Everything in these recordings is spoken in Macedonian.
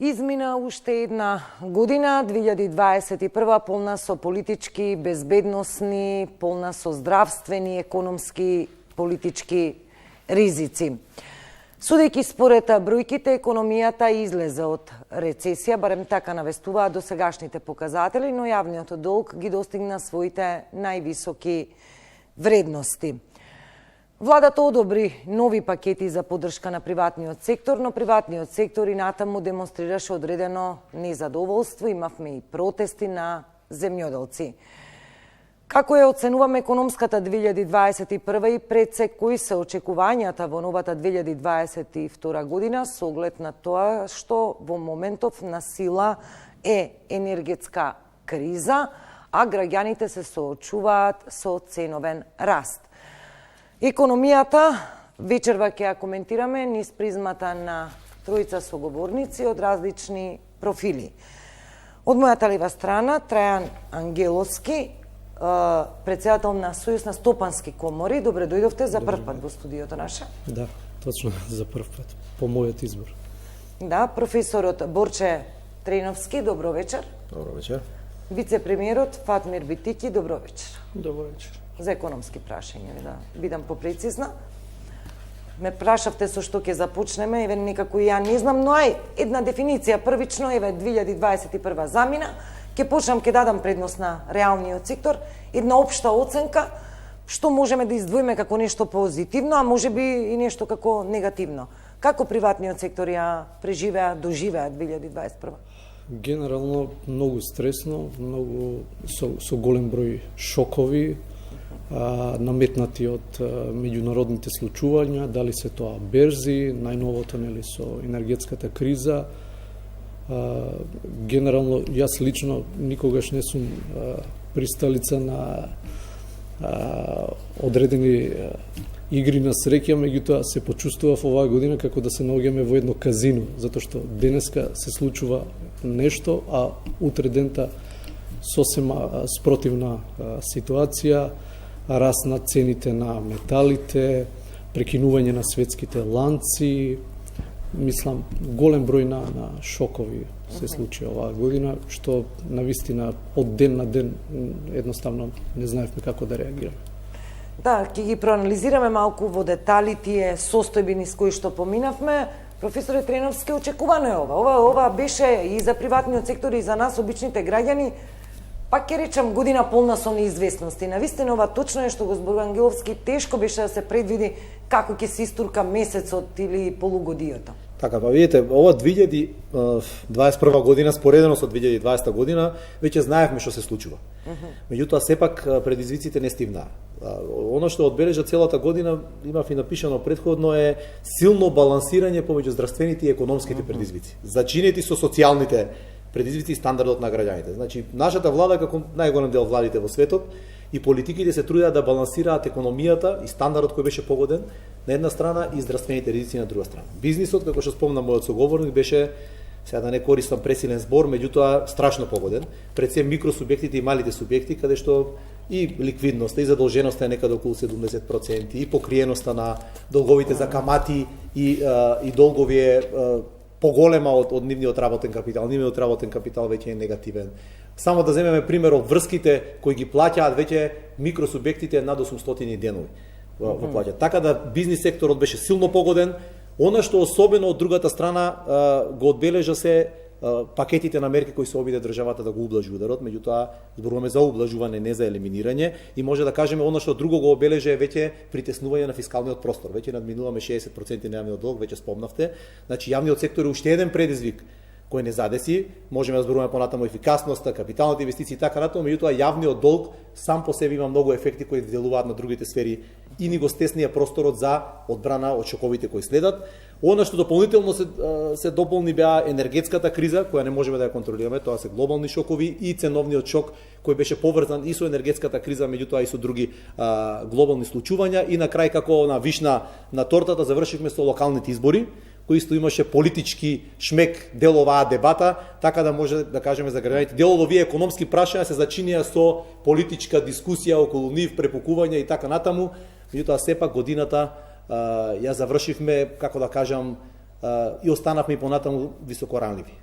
Измина уште една година, 2021, полна со политички, безбедносни, полна со здравствени, економски, политички ризици. Судејќи според бројките, економијата излезе од рецесија, барем така навестуваат досегашните показатели, но јавниот долг ги достигна своите највисоки вредности. Владата одобри нови пакети за поддршка на приватниот сектор, но приватниот сектор и натаму демонстрираше одредено незадоволство, имавме и протести на земјоделци. Како ја оценуваме економската 2021 и пред се кои се очекувањата во новата 2022 година со оглед на тоа што во моментов на сила е енергетска криза, а граѓаните се соочуваат со ценовен раст. Економијата вечерва ќе ја коментираме низ призмата на тројца соговорници од различни профили. Од мојата лева страна Трајан Ангеловски, председател на Сојуз на стопански комори. Добре дојдовте за прв пат во студиото наше. Да, точно за прв пат, по мојот избор. Да, професорот Борче Треновски, добро вечер. Добро вечер. Вице-премиерот Фатмир Битики, добро вечер. Добро вечер. За економски прашања, да бидам попрецизна. Ме прашавте со што ќе започнеме, еве некако и ја не знам, но една дефиниција првично, еве 2021 замина, ќе почнам, ќе дадам предност на реалниот сектор, една општа оценка, што можеме да издвоиме како нешто позитивно, а можеби и нешто како негативно. Како приватниот сектор ја преживеа, доживеа 2021? Генерално многу стресно, многу со голем број шокови, наметнати од меѓународните случувања, дали се тоа берзи, најновото нели со енергетската криза. Генерално, јас лично никогаш не сум присталица на одредени игри на среќа, меѓутоа се почувствував оваа година како да се наоѓаме во едно казино, затоа што денеска се случува нешто, а утре дента сосема спротивна ситуација, раст на цените на металите, прекинување на светските ланци. Мислам, голем број на шокови се случи оваа година, што навистина од ден на ден едноставно не знаевме како да реагираме. Да, ќе ги проанализираме малку во детали тие состојби низ кои што поминавме. Професоре Треновски, очекувано е ова. Ова беше и за приватниот сектор и за нас, обичните граѓани, пак ќе речам година полна со неизвестности. Навистина ова точно е што го зборува Ангеловски, тешко беше да се предвиди како ќе се истурка месецот или полугодието. Така, па видите, ова 2021 година споредено со 2020 година веќе знаевме што се случува. Меѓутоа сепак предизвиците не стивнаа. Оно што одбележа целата година, имав и напишано претходно, е силно балансирање помеѓу здравствените и економските предизвици, зачинети со социјалните предизвици и стандардот на граѓаните. Значи, нашата влада, како најголем дел владите во светот, и политиките се трудеа да балансираат економијата и стандардот кој беше погоден на една страна и здравствените ризици на друга страна. Бизнисот, како што спомна мојот соговорник, беше, сега да не користам пресилен збор, меѓутоа страшно погоден, пред се микросубјектите и малите субјекти, каде што и ликвидноста и задолженоста е некаде околу 70%, и покриеноста на долговите за камати и долгови е поголема од нивниот работен капитал. Нивниот работен капитал веќе е негативен. Само да земеме пример од врските кои ги плаќаат веќе микросубјектите над 800 денови во плаќа. Така да бизнис секторот беше силно погоден. Она што особено од другата страна го одбележа се пакетите на мерки кои се обиде државата да го ублажи ударот, меѓутоа зборуваме за ублажување, не за елиминирање, и може да кажеме она што друго го обележа е веќе притеснување на фискалниот простор. Веќе надминуваме 60% на јавниот долг, веќе спомнавте. Значи јавниот сектор е уште еден предизвик кој не задеси. Можеме да зборуваме понатаму ефикасноста, капиталните инвестиции и така натаму, меѓутоа јавниот долг сам по себе има многу ефекти кои делуваат на другите сфери и ни го стеснија просторот за одбрана од шоковите кои следат. Она што дополнително се дополни беа енергетската криза, која не можеме да ја контролираме, тоа се глобални шокови, и ценовниот шок кој беше поврзан и со енергетската криза, меѓутоа и со други глобални случувања, и на крај како на вишна на тортата завршивме со локалните избори, кој исто имаше политички шмек дел оваа дебата, така да може да кажеме за граѓаните. Дел од овие економски прашања се зачинија со политичка дискусија околу нив, препукување и така натаму, меѓутоа сепак годината ја завршивме, како да кажам, и останавме и понатаму високоранливи.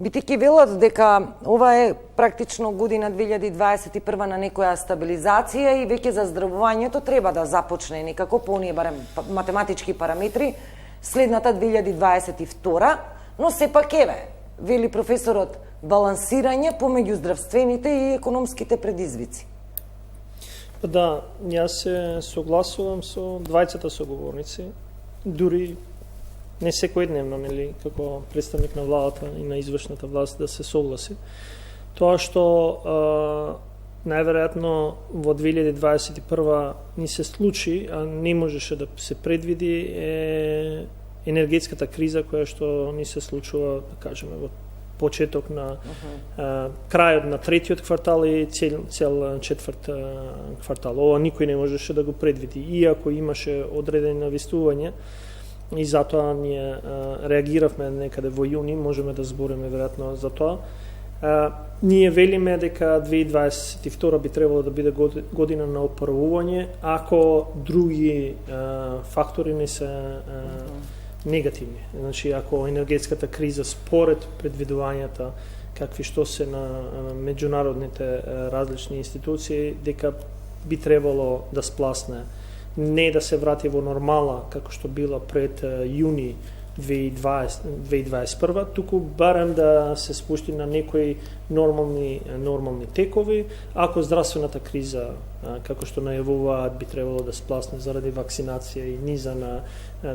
Битики велат дека ова е практично година 2021 на некоја стабилизација и веќе заздравувањето треба да започне некако по оние барем математички параметри следната 2022, но сепак еве, вели професорот, балансирање помеѓу здравствените и економските предизвици. Да, јас се согласувам со двајцата соговорници, дури не секојдневно, нели, како представник на владата и на извршната власт да се согласи. Тоа што најверојатно во 2021 ни се случи, а не можеше да се предвиди, е енергетската криза која што ни се случува, да кажеме, во почеток на крајот на третиот квартал и цел четврт квартал. Ова никој не можеше да го предвиди, иако имаше одредени навистувања и затоа ние реагиравме некаде во јуни, можеме да збориме веројатно за тоа. Ние велиме дека 2022 би требало да биде година на опорувување, ако други фактори не се негативни. Значи, ако енергетската криза според предвидувањата какви што се на меѓународните различни институции, дека би требало да спласне, не да се врати во нормала како што била пред јуни 2021, туку барем да се спушти на некои нормални текови, ако здравствената криза, како што најавуваат, би требало да спласне заради вакцинација и низа на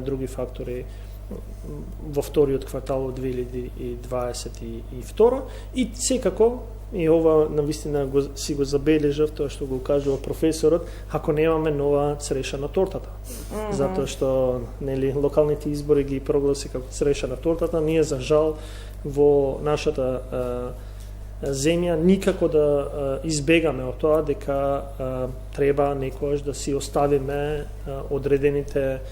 други фактори во вториот квартал од 2022 и секако, и ова навистина си го забележав, тоа што го кажува професорот, ако немаме нова цреша на тортата. Затоа што нели локалните избори ги прогласи како цреша на тортата, ние за жал во нашата земја никако да избегаме од тоа дека треба некојаш да си оставиме одредените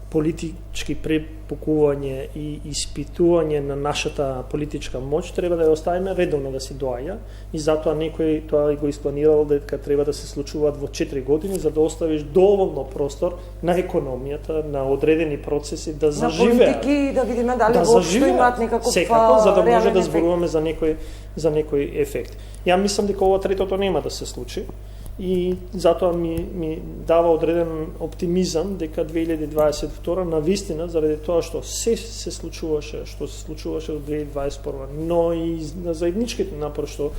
политички препукување и испитување на нашата политичка моќ, треба да ја оставиме редовно да си доаѓа и затоа некој тоа го испланирал дека треба да се случуваат во 4 години за да оставиш доволно простор на економијата, на одредени процеси да заживеат. На политики да видиме дали воопшто имаат некаков секако, за да може да зборуваме за некој ефект. Ја мислам дека ова третото нема да се случи. И затоа ми дава одреден оптимизам дека 2022 навистина, заради тоа што се случуваше, што се случуваше во 2021, но и на заедничките напор што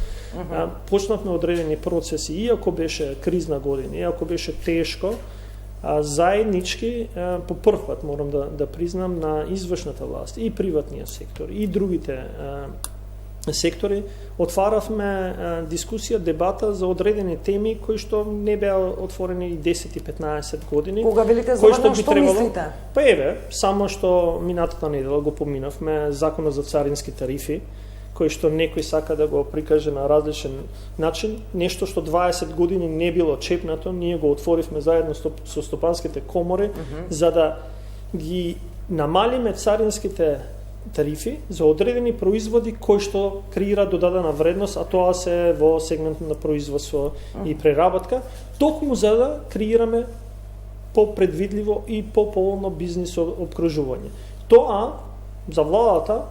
почнавме одредени процеси, иако беше кризна година, иако беше тешко, заеднички по прв пат морам да признам на извршната власт и приватниот сектор и другите сектори, отваравме дискусија, дебата за одредени теми кои што не беа отворени и 10 и 15 години. Кога велите за што мислите? Па еве, само што минатата недела го поминавме Законот за царински тарифи, кој што некој сака да го прикаже на различен начин, нешто што 20 години не било чепнато, ние го отворивме заедно со стопанските комори, за да ги намалиме царинските тарифи за одредени производи кои што креира додадена вредност, а тоа се во сегментот на производство и преработка, токму за да креираме попредвидливо и пополно бизнис обкружување. Тоа за владата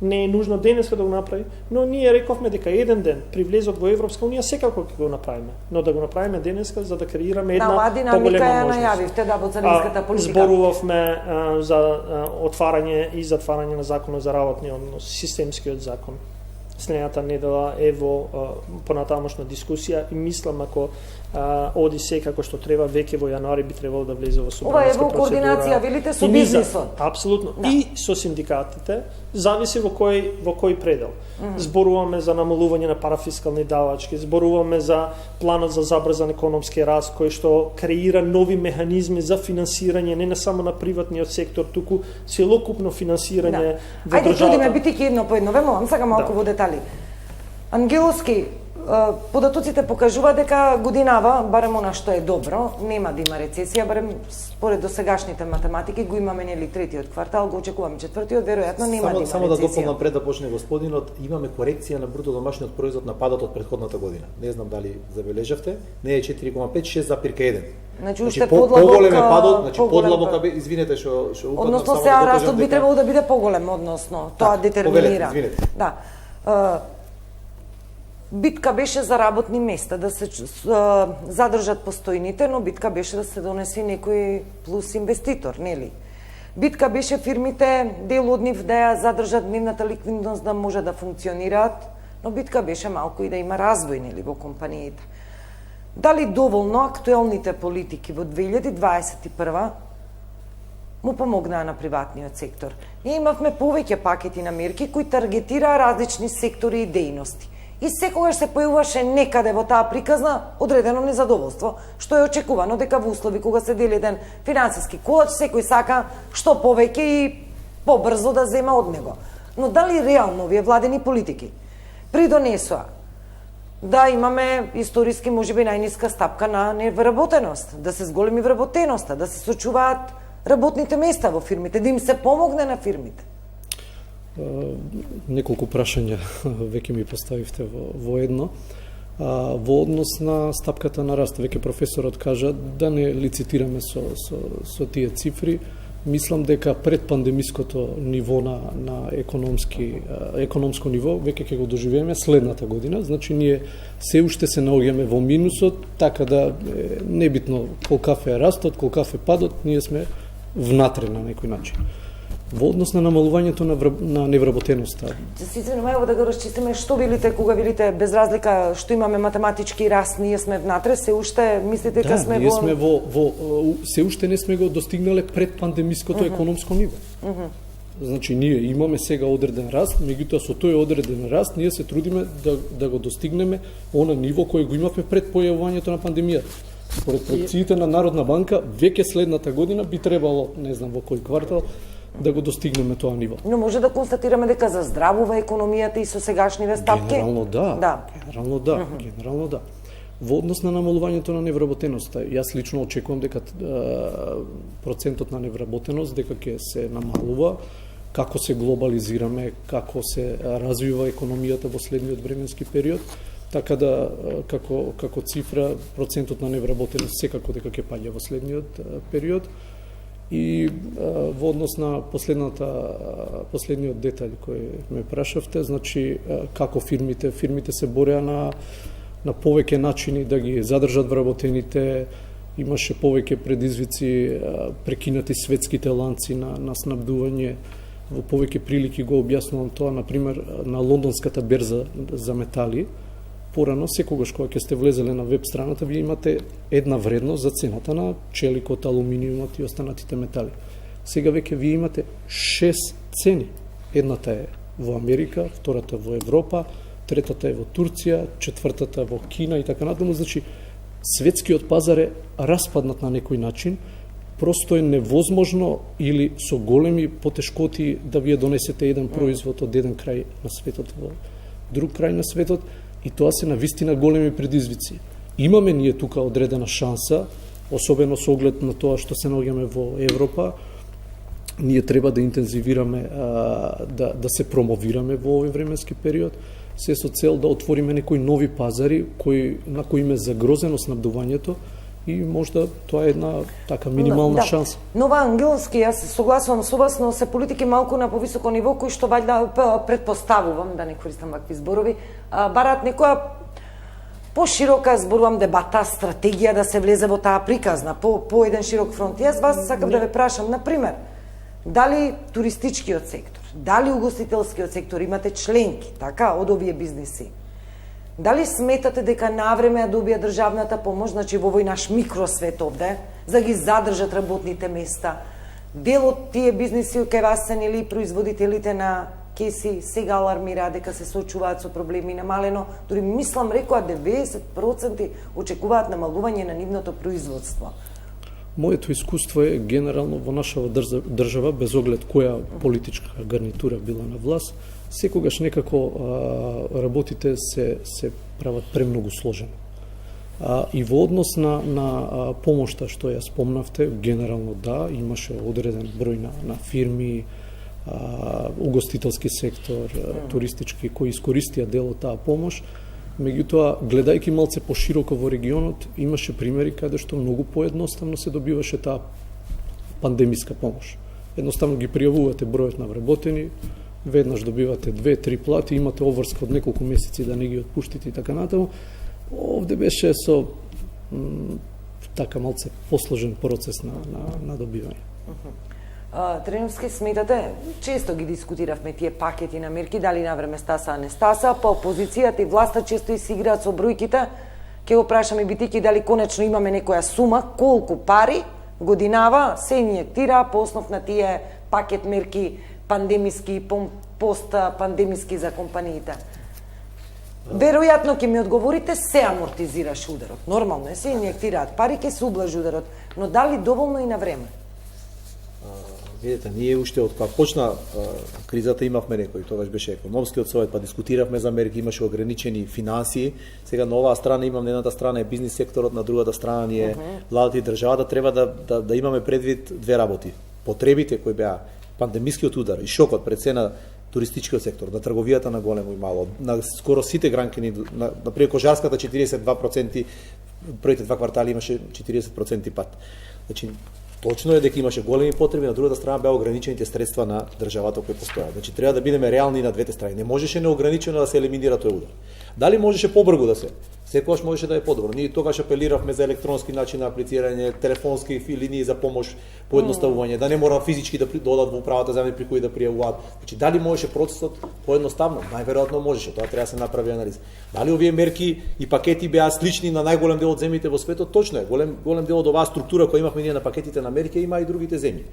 не е нужно денеска да го направи, но ние рековме дека еден ден при влезот во Европска унија секако ќе го направиме, но да го направиме денеска за да креираме една поголема можност. Најавивте да во царинската политика. Зборувавме за отварање и затварање на законот за работни однос, системскиот закон. Следната недела е во понатамошна дискусија и мислам ако оди се како што треба, веќе во јануари би требало да влезе во собраниска процедура. Ова е во координација, велите, со бизнисот. Апсолутно. Да. И со синдикатите, зависи во кој предел. Зборуваме за намалување на парафискални давачки, зборуваме за планот за забрзан економски раст, кој што креира нови механизми за финансирање не само на приватниот сектор, туку целокупно финансирање во државата. Ајде трудиме битики едно по едно, вемувам сега малку во детали. Ангеловски, податоците покажува дека годинава, барем она што е добро, нема да има рецесија, барем според досегашните математики, го имаме нели третиот квартал, го очекуваме четвртиот, веројатно нема да има рецесија. Само да дополнам пред да почне господинот, имаме корекција на бруто домашниот производ на падот од претходната година. Не знам дали забележавте, не е 4,5, 6,1. Значи уште подлабок, поголем е падот, значи подлабок, извинете што упаднав, односно сега растот би требало да биде поголем, односно тоа детерминира. Извинете. Да. Битка беше за работни места, да се задржат постојните, но битка беше да се донесе некој плюс инвеститор, нели? Битка беше фирмите, дел од нив да ја задржат нивната ликвидност да може да функционираат, но битка беше малку и да има развој, нели, во компаниите. Дали доволно актуелните политики во 2021 му помогнаа на приватниот сектор? Ние имавме повеќе пакети на мерки кои таргетираа различни сектори и дејности. И секогаш се појавуваше некаде во таа приказна одредено незадоволство, што е очекувано дека во услови кога се дели еден финансиски колач, секој сака што повеќе и побрзо да зема од него. Но дали реално овие владени политики придонесоа да имаме историски можеби најниска стапка на невработеност, да се зголеми вработеноста, да се сочуваат работните места во фирмите, да им се помогне на фирмите? Неколку прашања веќе ми поставивте во едно. Во однос на стапката на раст, веќе професорот кажа да не лицитираме со тие цифри. Мислам дека пред пандемиското ниво на економско ниво веќе ќе го доживееме следната година. Значи ние се уште се наоѓаме во минусот, така да небитно колкав е растот, колкав е падот, ние сме внатре на некој начин. Во однос на намалувањето на невработеноста. Се извинувам, ево да го расчистиме, што велите кога велите без разлика што имаме математички раст, ние сме внатре, се уште мислите дека сме ние сме се уште не сме го достигнале пред пандемиското економско ниво. Значи ние имаме сега одреден раст, меѓутоа со тој одреден раст ние се трудиме да го достигнеме она ниво кој го имавме пред појавувањето на пандемијата. Според проекциите на Народна банка, веќе следната година би требало, не знам во кој квартал, да го достигнеме тоа ниво. Но може да констатираме дека заздравува економијата и со сегашниве стапки? Генерално да. Во однос на намалувањето на невработеноста, јас лично очекувам дека процентот на невработеност дека ќе се намалува, како се глобализираме, како се развива економијата во следниот временски период, така да како цифра процентот на невработеност секако дека ќе паѓа во следниот период. И во однос на последниот детаљ кој ме прашавте, значи како фирмите се бореа на повеќе начини да ги задржат вработените, имаше повеќе предизвици, прекинати светските ланци на снабдување, во повеќе прилики го објаснувам тоа, например, на лондонската берза за метали. Порано, секогаш кога ќе сте влезеле на веб страната, вие имате една вредност за цената на челикот, алуминиумот и останатите метали. Сега веќе вие имате 6 цени. Едната е во Америка, втората во Европа, третата е во Турција, четвртата во Кина и така натаму. Значи, светскиот пазар е распаднат на некој начин, просто е невозможно или со големи потешкоти да вие донесете еден производ од еден крај на светот во друг крај на светот. И тоа се навистина големи предизвици. Имаме ние тука одредена шанса, особено со оглед на тоа што се наоѓаме во Европа. Ние треба да интензивираме, да се промовираме во овој временски период, се со цел да отвориме некои нови пазари на кои им е загрозено снабдувањето и можда тоа е една така минимална шанса. Нова Ангелски, јас согласувам со вас, но се политики малку на повисоко ниво кои што вајда предпоставувам, да не користам вакви зборови, бараат некоја поширока, зборувам, дебата, стратегија да се влезе во таа приказна по еден широк фронт. Јас вас сакам да ве прашам, например, дали туристичкиот сектор, дали угостителскиот сектор имате членки, така, од овие бизниси? Дали сметате дека навреме ја добија државната помош, значи во овој наш микросвет овде, за да ги задржат работните места? Дел од тие бизниси кај вас се нели производителите на кеси сега алармираат дека се соочуваат со проблеми намалено, дури мислам рекоа 90% очекуваат намалување на нивното производство. Моето искуство е генерално во нашава држава, без оглед која политичка гарнитура била на власт, секогаш некако работите се прават премногу сложено. И во однос на помошта што ја спомнавте, генерално да, имаше одреден број на фирми, угостителски сектор, туристички, кои искористија дел од таа помош. Меѓутоа, гледајќи малце пошироко во регионот, имаше примери каде што многу поедноставно се добиваше таа пандемиска помош. Едноставно ги пријавувате бројот на вработени, веднаш добивате 2-3 плати, имате обврска од неколку месеци да не ги отпуштите и така натаму. Овде беше со така малце посложен процес на добивање. Треновски, сметате, често ги дискутиравме тие пакети на мерки, дали на време стаса, не стаса, па опозицијата и власта често и си играат со бројките. Ке го прашаме битики дали конечно имаме некоја сума, колку пари годинава се инјектира по основ на тие пакет мерки пандемиски, постпандемиски за компаниите. Веројатно ќе ми одговорите, се амортизираш ударот. Нормално е, се инјектираат пари, ќе се ублажи ударот, но дали доволно и на време? Видете, ние уште од кога почна кризата имавме некој, тогаш беше економскиот совет, па дискутиравме за мерки, имаше ограничени финансии. Сега на оваа страна имам, на едната страна е бизнис секторот, на другата страна ни е владата и државата. Треба да имаме предвид две работи. Потребите кои беа пандемискиот удар и шокот пред се на туристичкиот сектор, на трговијата на големо и мало, на скоро сите гранкини, например кожарската 42%, првите два квартали имаше 40% пат. Значи, точно е дека имаше големи потреби, на другата страна беа ограничените средства на државата кои постојат. Значи треба да бидеме реални на двете страни. Не можеше неограничено да се елиминира тој удар. Дали можеше побрзо да се? Секогаш можеше да е подобро. Ние тогаш апелиравме за електронски начин на аплицирање, телефонски линии за помош, поедноставување, да не мора физички да одат во управата земји при кои да пријавуваат. Значи дали можеше процесот поедноставно? Најверојатно можеше, тоа треба да се направи анализа. Дали овие мерки и пакети беа слични на најголем дел од земјите во светот? Точно е. Голем дел од оваа структура која имавме ние на пакетите на мерки има и другите земји.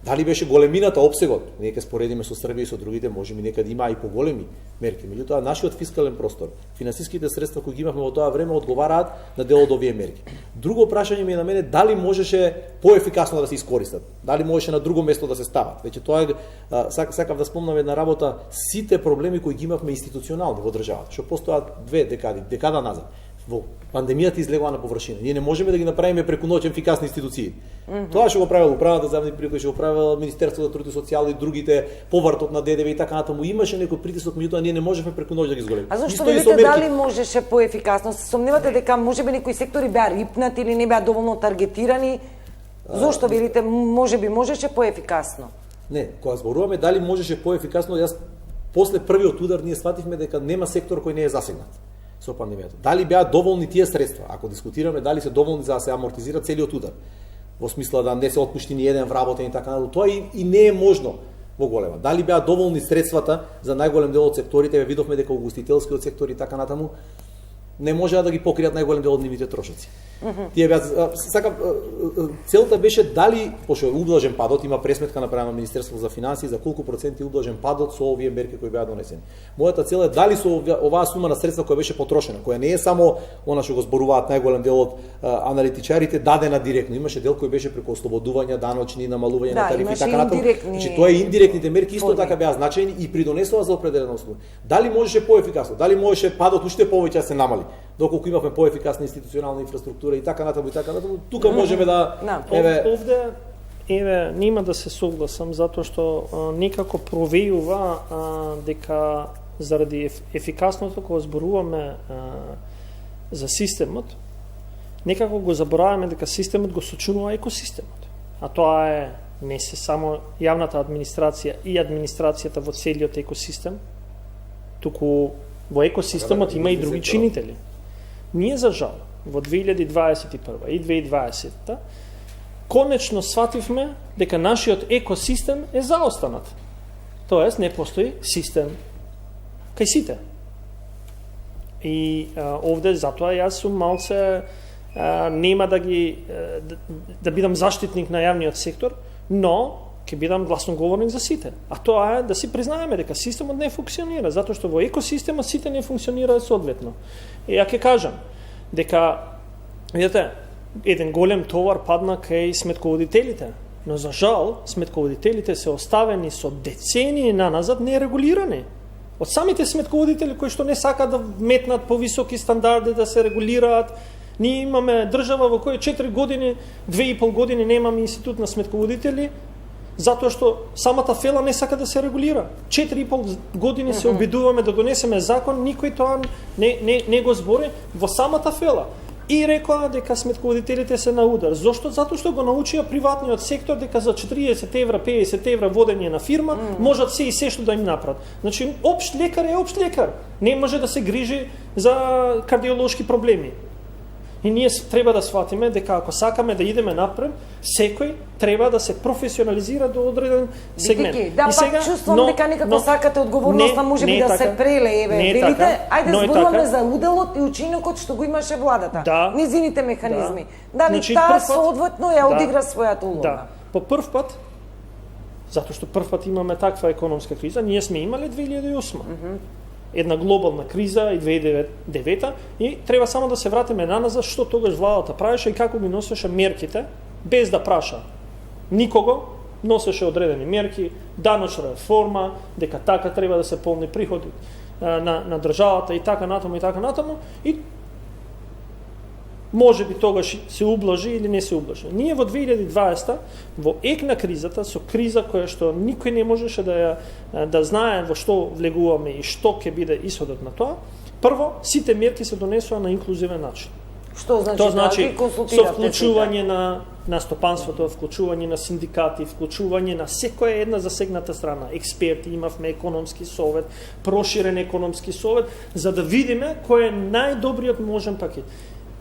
Дали беше големината, опсегот? Ние ќе споредиме со Србија и со другите, може би некаде има и поголеми мерки. Меѓутоа, нашиот фискален простор, финансиските средства кои ги имавме во тоа време одговараат на дел од овие мерки. Друго прашање ми е на мене, дали можеше поефикасно да се искористат? Дали можеше на друго место да се стават? Веќе тоа е, сакав да спомнам една работа, сите проблеми кои ги имавме институционални во државата, што постојат две декада назад. Во пандемијата излегува на површина. Ние не можеме да ги направиме преку ноќ ефикасни институции. Тоа што го правил управата за земјни приходи, што го правил Министерството за труд и социјално и другите, повртот на ДДВ и така натаму, имаше некој притисок, меѓутоа ние не можевме преку ноќ да ги зголемиме. А зашто велите дали можеше поефикасно? Се сомневате дека можеби некои сектори беа рипнати или не беа доволно таргетирани? Зошто велите можеби можеше поефикасно? Не, кога зборуваме дали можеше поефикасно, јас после првиот удар ние свативме дека нема сектор кој не е засегнат со пандемијата. Дали беа доволни тие средства? Ако дискутираме дали се доволни за да се амортизира целиот удар, во смисла да не се отпушти ни еден вработен и така натаму, тоа и не е можно во голема. Дали беа доволни средствата за најголем дел од секторите? Ве видовме дека угостителскиот сектор и така натаму не можеа да ги покријат најголем дел од нивните трошоци. Тие беа целта беше дали, пошто е ублажен падот, има пресметка направена Министерството за финансии за колку проценти ублажен падот со овие мерки кои беа донесени. Мојата цел е дали со оваа сума на средства која беше потрошена, која не е само она што го зборуваат најголем дел од аналитичарите дадена директно, имаше дел кој беше преку ослободувања даночни, намалување на тарифи и така натаму. Значи тоа е индиректните мерки исто така беа значајни и придонесоа за определена услуга. Дали можеше поефикасно? Дали можеше падот уште повеќе да се намали? Доколку имавме поефикасна институционална инфраструктура и така натаму, тука можеме да Овде нема да се согласам затоа што некако провејува дека заради ефикасното кога зборуваме за системот, некако го забораваме дека системот го сочинува екосистемот. А тоа е не се само јавната администрација и администрацијата во целиот екосистем, туку во екосистемот има и други чинители. Ние, за жал, во 2021 и 2020 конечно свативме дека нашиот екосистем е заостанат. Тоест, не постои систем кај сите. И овде, затоа јас сум малце нема да бидам заштитник на јавниот сектор, но ќе бидам гласноговорник за сите. А тоа е да си признаеме дека системот не функционира, затоа што во екосистемот сите не функционираат соодветно. И ја ќе кажам дека, видите, еден голем товар падна кај сметководителите, но за жал сметководителите се оставени со децении наназад нерегулирани. Од самите сметководители кои што не сакаат да метнат повисоки стандарди, да се регулираат. Ние имаме држава во која 4 години, 2,5 години немаме институт на сметководители, затоа што самата фела не сака да се регулира. 4,5 години се обидуваме да донесеме закон, никој тоа не го збори во самата фела. И рекоа дека сметководителите се на удар. Зошто? Затоа што го научија приватниот сектор дека за 40 евра, 50 евра водење на фирма можат се и се што да им направат. Значи, општ лекар е општ лекар. Не може да се грижи за кардиолошки проблеми. И ние треба да сватиме дека ако сакаме да идеме напред, секој треба да се професионализира до одреден сегмент. Да, и сега, пак чувствам дека некако сакате одговорноста може би да се прелееве. Велите, ајде зборуваме за уделот и учинокот што го имаше владата. Да, низините механизми. Дали значи, таа соодветно ја одигра својата улога? Да. По прв пат, затоа што прв пат имаме таква економска криза, ние сме имале 2008. Една глобална криза и 2009 и треба само да се вратиме наназад што тогаш владата правеше и како ги носеше мерките без да праша никого, носеше одредени мерки, даночна реформа, дека така треба да се полни приходи на државата и така натаму и може би тогаш се ублажи или не се ублажи. Ние во 2020 во ек на кризата, со криза која што никој не можеше да знае во што влегуваме и што ќе биде исходот на тоа, прво сите мерки се донесоа на инклузивен начин. Што значи? Тоа значи со вклучување на стопанството, вклучување на синдикати, вклучување на секоја една засегната страна, експерти, имавме економски совет, проширен економски совет, за да видиме кој е најдобриот можен пакет.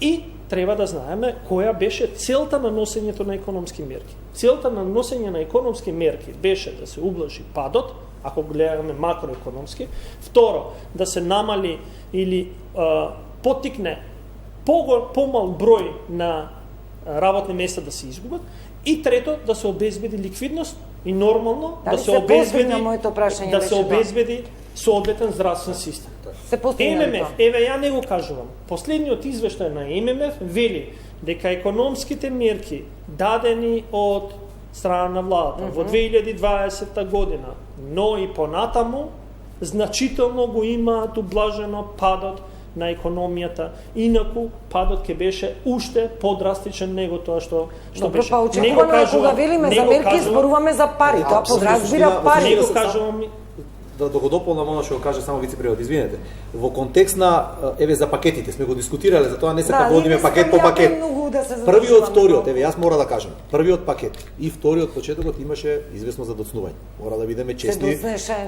И треба да знаеме која беше целта на носењето на економски мерки. Целта на носење на економски мерки беше да се ублажи падот, ако гледаме макроекономски. Второ, да се намали или поттикне помал број на работни места да се изгубат. И трето, да се обезбеди ликвидност и нормално да се обезбеди соодветен здравствен систем. ММФ, еве ја не го кажувам. Последниот извештај на ММФ вели дека економските мерки дадени од страна на владата во 2020 година, но и понатаму значително го имаат ублажено падот на економијата, инаку падот ќе беше уште подрастичен него тоа што беше. Па очекувано е кога велиме за мерки зборуваме за пари, тоа подразбира пари. Не го кажувам да го дополнам оно што го каже само вице-премиерот, извинете. Во контекст на еве за пакетите сме го дискутирале, затоа не се водиме пакет по пакет. Првиот, вториот, еве јас мора да кажам, првиот пакет и вториот почетокот имаше известно задоцнување. Мора да бидеме честни.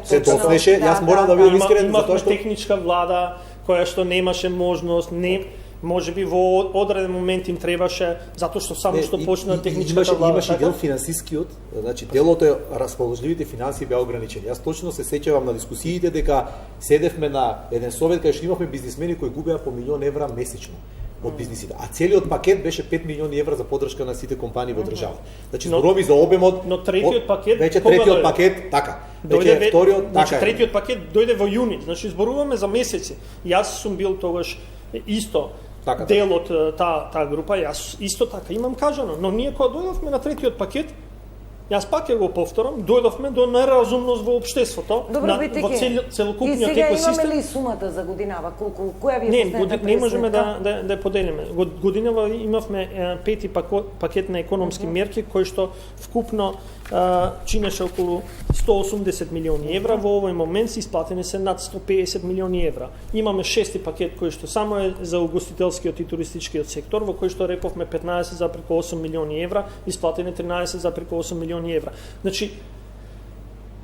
Се доцнеше, јас морам да бидам искрен затоа што техничка влада која што немаше можност, може би во одреден момент им требаше, затоа што само што почна техничката влада. Имаше дел финансискиот, значи делото е расположливите финансии беа ограничени. Јас точно се сеќавам на дискусиите дека седевме на еден совет кај што имавме бизнисмени кои губеа по €1.000.000 месечно од бизнисите, а целиот пакет беше 5 милиони евра за поддршка на сите компании во државата. Значи зборови за обемот. Но третиот пакет веќе третиот пакет, така. Веќе вториот, значи третиот пакет дојде во јуни. Значи зборуваме за месеци. Јас сум бил тогаш исто дел од таа група, јас исто така имам кажано, но ние кога дојдовме на третиот пакет, јас пак ќе го повторам, дојдовме до неразумност во општеството, во целокупниот екосистем. И сега имаме ли сумата за годинава, колку, која ви е последната? Не можеме да поделиме. Годинава имавме пети пакет на економски мерки, кој што вкупно чинеше околу 180 милиони евра, во овој момент се исплатени се над 150 милиони евра. Имаме шести пакет кој што само е за угостителскиот и туристичкиот сектор, во кој што рековме 15,8 милиони евра, исплатени 13,8 милиони евра. Значи,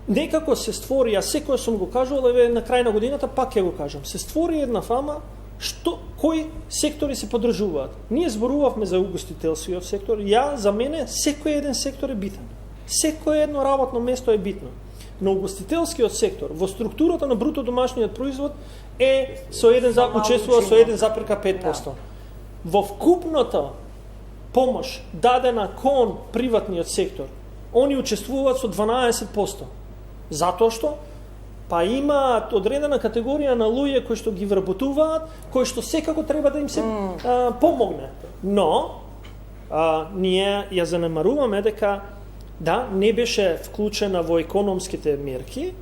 некако се створи, а секој сум го кажувал, еве на крај на годината пак ќе го кажам, се створи една фама кои сектори се поддржуваат. Ние зборувавме за угостителскиот сектор, за мене секој еден сектор е битен. Секое едно работно место е битно. Но угостителскиот сектор во структурата на бруто домашниот производ учествува со 1,5%. Во вкупната помош дадена кон приватниот сектор, они учествуваат со 12%. Затоа што па имаат одредена категорија на луѓе кои што ги вработуваат, кои што секако треба да им се помогне. Но ние ја занемаруваме дека не беше вклучена во економските мерки,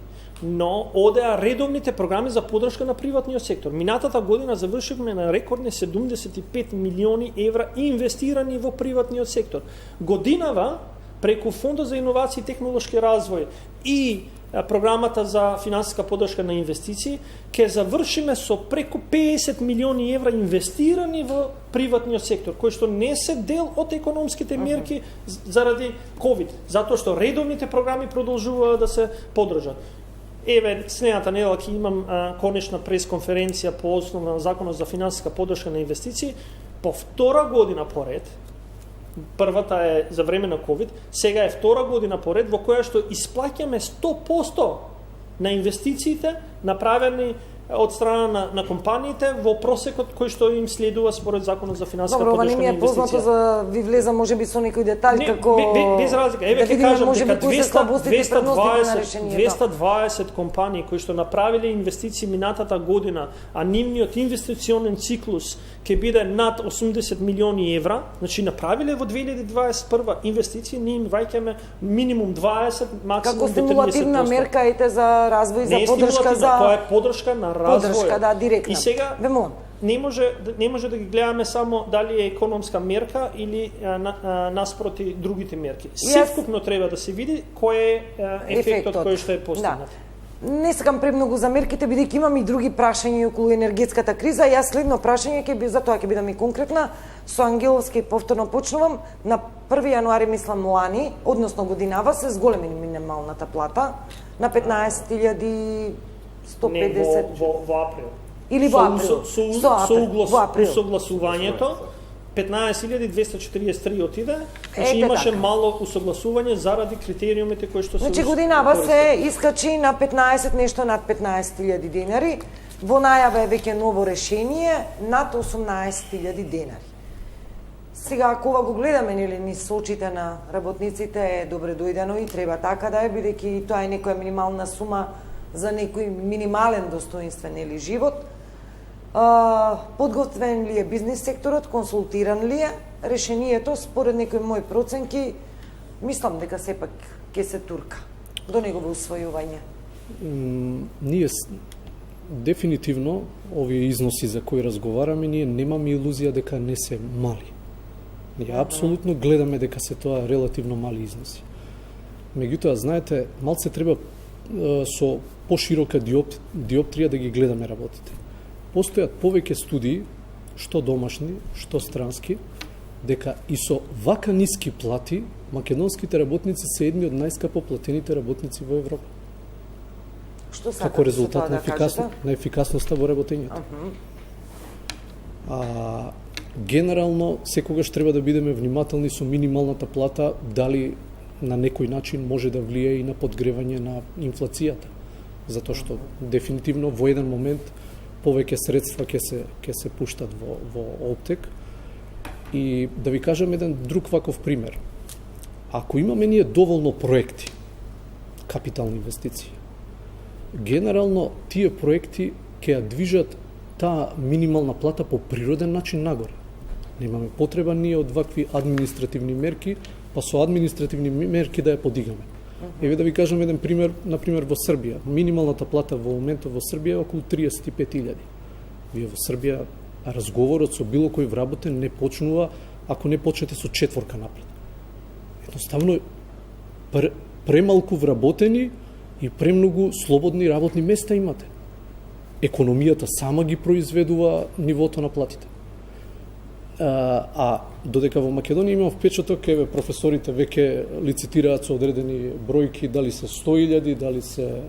но одеа редовните програми за поддршка на приватниот сектор. Минатата година завршивме на рекордни 75 милиони евра инвестирани во приватниот сектор. Годинава, преку Фондот за иновации и технолошки развој и програмата за финансиска поддршка на инвестиции, ќе завршиме со преку 50 милиони евра инвестирани во приватниот сектор, кои што не се дел од економските мерки заради COVID, затоа што редовните програми продолжуваат да се поддржат. Еве, следната недела ќе имам конечна пресконференција по основа на Законот за финансиска поддршка на инвестиции, по втора година поред. Првата е за време на COVID, сега е втора година поред во која што исплаќаме 100% на инвестициите направени од страна на компаниите во просекот кој што им следува според Законот за финансиска поддршка поддршка на на инвестиции. Добро, ова не ми е познато, за ви влеза можеби со некој детаљ како без разлика. Еве ќе кажам дека 220 компании кои што направиле инвестиции минатата година, а нивниот инвестиционен циклус ќе биде над 80 милиони евра, значи направиле во 2021 инвестиции, ние им ваќаме минимум 20, максимум до 30%. Како стимулативна мерка ете за развој, за поддршка за тоа е поддршка на развој. Поддршка, да, директна. И сега не може да ги гледаме само дали е економска мерка или наспроти другите мерки. Севкупно треба да се види кој е ефектот кој што е постигнат. Да. Не сакам премногу за мерките, бидејќи имам и други прашања околу енергетската криза. Јас следно прашање ќе би, затоа ќе бидам и конкретна, со Ангеловски повторно почнувам. На 1 јануари, мислам, лани, односно годинава, се зголеми минималната плата на 15.150. Во април. Или во април. Со усогласувањето 15.243 отиде, значи имаше така мало усогласување заради критериумите кои што се Значи годинава се искачи на 15, нешто над 15.000 денари. Во најава е веќе ново решение над 18.000 денари. Сега, ако ова го гледаме, нели, низ очите на работниците, е добре дојдено и треба така да е, бидејќи тоа е некоја минимална сума за некој минимален достоинствен, нели, живот. Подготвен ли е бизнес секторот, консултиран ли е? Решението, според некои мои проценки, мислам дека сепак ќе се турка до негово усвојување. Ние дефинитивно овие износи за кои разговараме, ние немаме илузија дека не се мали. Ние апсолутно гледаме дека се тоа релативно мали износи. Меѓутоа, знаете, малце треба со поширока диоптрија да ги гледаме работите. Постојат повеќе студии, што домашни, што странски, дека и со вака ниски плати, македонските работници се едни од најскапо платените работници во Европа. Што сакате како резултат да на ефикасноста во работењето. Генерално, секогаш треба да бидеме внимателни со минималната плата, дали на некој начин може да влие и на подгревање на инфлацијата. Затоа што дефинитивно во еден момент повеќе средства ќе се пуштат во оптек. И да ви кажам еден друг ваков пример. Ако имаме ние доволно проекти, капитални инвестиции, генерално тие проекти ќе ја движат таа минимална плата по природен начин нагоре. Немаме потреба ние од вакви административни мерки, па со административни мерки да ја подигаме. Еве да ви кажам еден пример, например во Србија. Минималната плата во моментот во Србија е околу 35.000. Вие во Србија разговорот со било кој вработен не почнува ако не почнете со четворка напред. Едноставно премалку вработени и премногу слободни работни места имате. Економијата сама ги произведува нивото на платите. А додека во Македонија имам впечаток, еве професорите веќе лицитираат со одредени бројки, дали се 100.000, дали се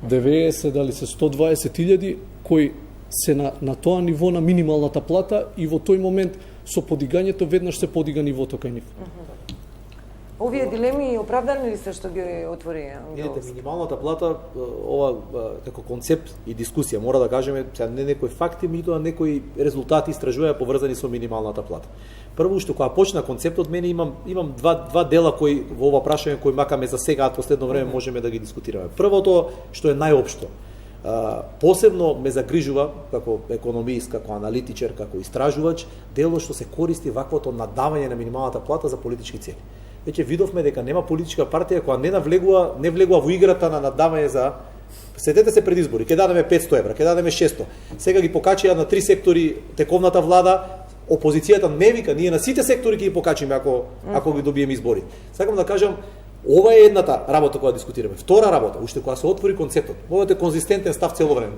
90, дали се 120.000, кои се на тоа ниво на минималната плата и во тој момент со подигањето веднаш се подига нивото кај нив. Овие дилеми оправдани ли се што ги отвори Ангеловски? Минималната плата, ова како концепт и дискусија, мора да кажеме, сега не некои факти, меѓутоа некои резултати истражувања поврзани со минималната плата. Прво што кога почна концептот, мене имам два дела кои во ова прашање кои макаме за сега, а последно време можеме да ги дискутираме. Првото што е најопшто, посебно ме загрижува како економист, како аналитичар, како истражувач, дело што се користи ваквото надавање на минималната плата за политички цели. Веќе видовме дека нема политичка партија која не влегува во играта на надавање за седете се пред избори, ќе дадеме 500 евра, ќе дадеме 600. Сега ги покачија на 3 сектори тековната влада, опозицијата не вика, ние на сите сектори ќе ги покачиме ако ги добиеме избори. Сакам да кажам, Ова е едната работа која дискутираме. Втора работа, уште кога се отвори концептот, мовете конзистентен став цело време.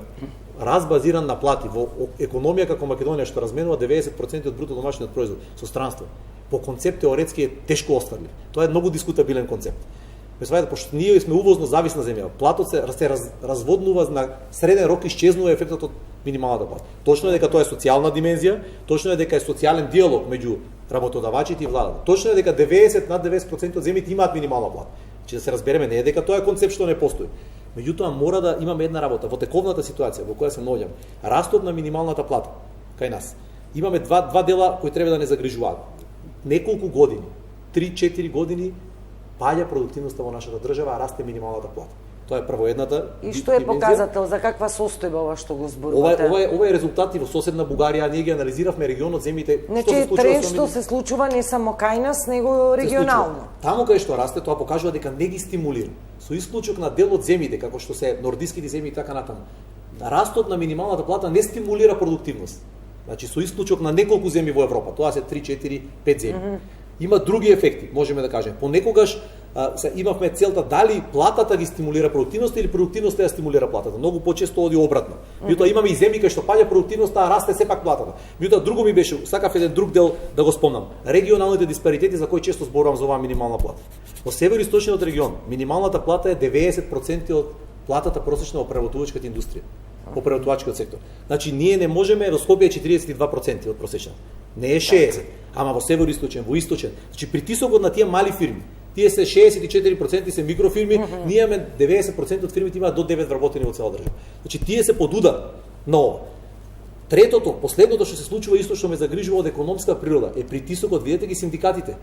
Раз базиран на плати во економија како Македонија што разменува 90% од бруто домашниот производ со странство. По концепт теоретски е тешко остварлив. Тоа е многу дискутабилен концепт. Мислам, пошто ние сме увозно зависна земја, платот се разводнува на среден рок, исчезнува ефектот од минималната плата. Точно е дека тоа е социјална димензија, точно е дека е социјален диалог меѓу работодавачите и владата. Точно е дека над 90% од земјите имаат минимална плата. Че да се разбереме, не е дека тоа е концепт што не постои. Меѓутоа мора да имаме една работа во тековната ситуација во која се наоѓаме. Растот на минималната плата кај нас. Имаме два дела кои треба да не загрижуваат. Неколку години, 3-4 години паѓа продуктивноста во нашата држава, а расте минималната плата. Тоа е прво едната. И што е показател за каква состојба ова што го зборувате? Ова е резултати во соседна Бугарија, ние ги анализиравме регионот, земите, значи, тренд што се случува не само кај нас, него регионално. Таму кај што расте, тоа покажува дека не ги стимулира. Со исклучок на дел од земите, како што се нордиските земји и така натаму. Растот на минималната плата не стимулира продуктивност. Значи со исклучок на неколку земји во Европа, тоа се 3, 4, 5 земји. Има други ефекти, можеме да кажеме. Понекогаш имавме целта дали платата ги стимулира продуктивноста или продуктивноста ја стимулира платата. Многу почесто оди обратно. Меѓутоа имаме и земји кај што паѓа продуктивноста, а расте сепак платата. Меѓутоа друго ми беше, сакав еден друг дел да го спомнам. Регионалните диспаритети за кои често зборувам за оваа минимална плата. Во североисточниот регион минималната плата е 90% од платата просечна во преработувачката индустрија, во преработувачкиот сектор. Значи ние не можеме, Скопје е 42% од просечна. Не е 60, ама во североисточен, во источен. Значи притисокот на тие мали фирми, тие се 64% се микрофирми, ние имаме 90% од фирмите имаат до 9 вработени во цела држава. Значи тие се под удар на ова. Третото, последното што се случува исто што ме загрижува од економска природа е притисокот, видете ги синдикатите.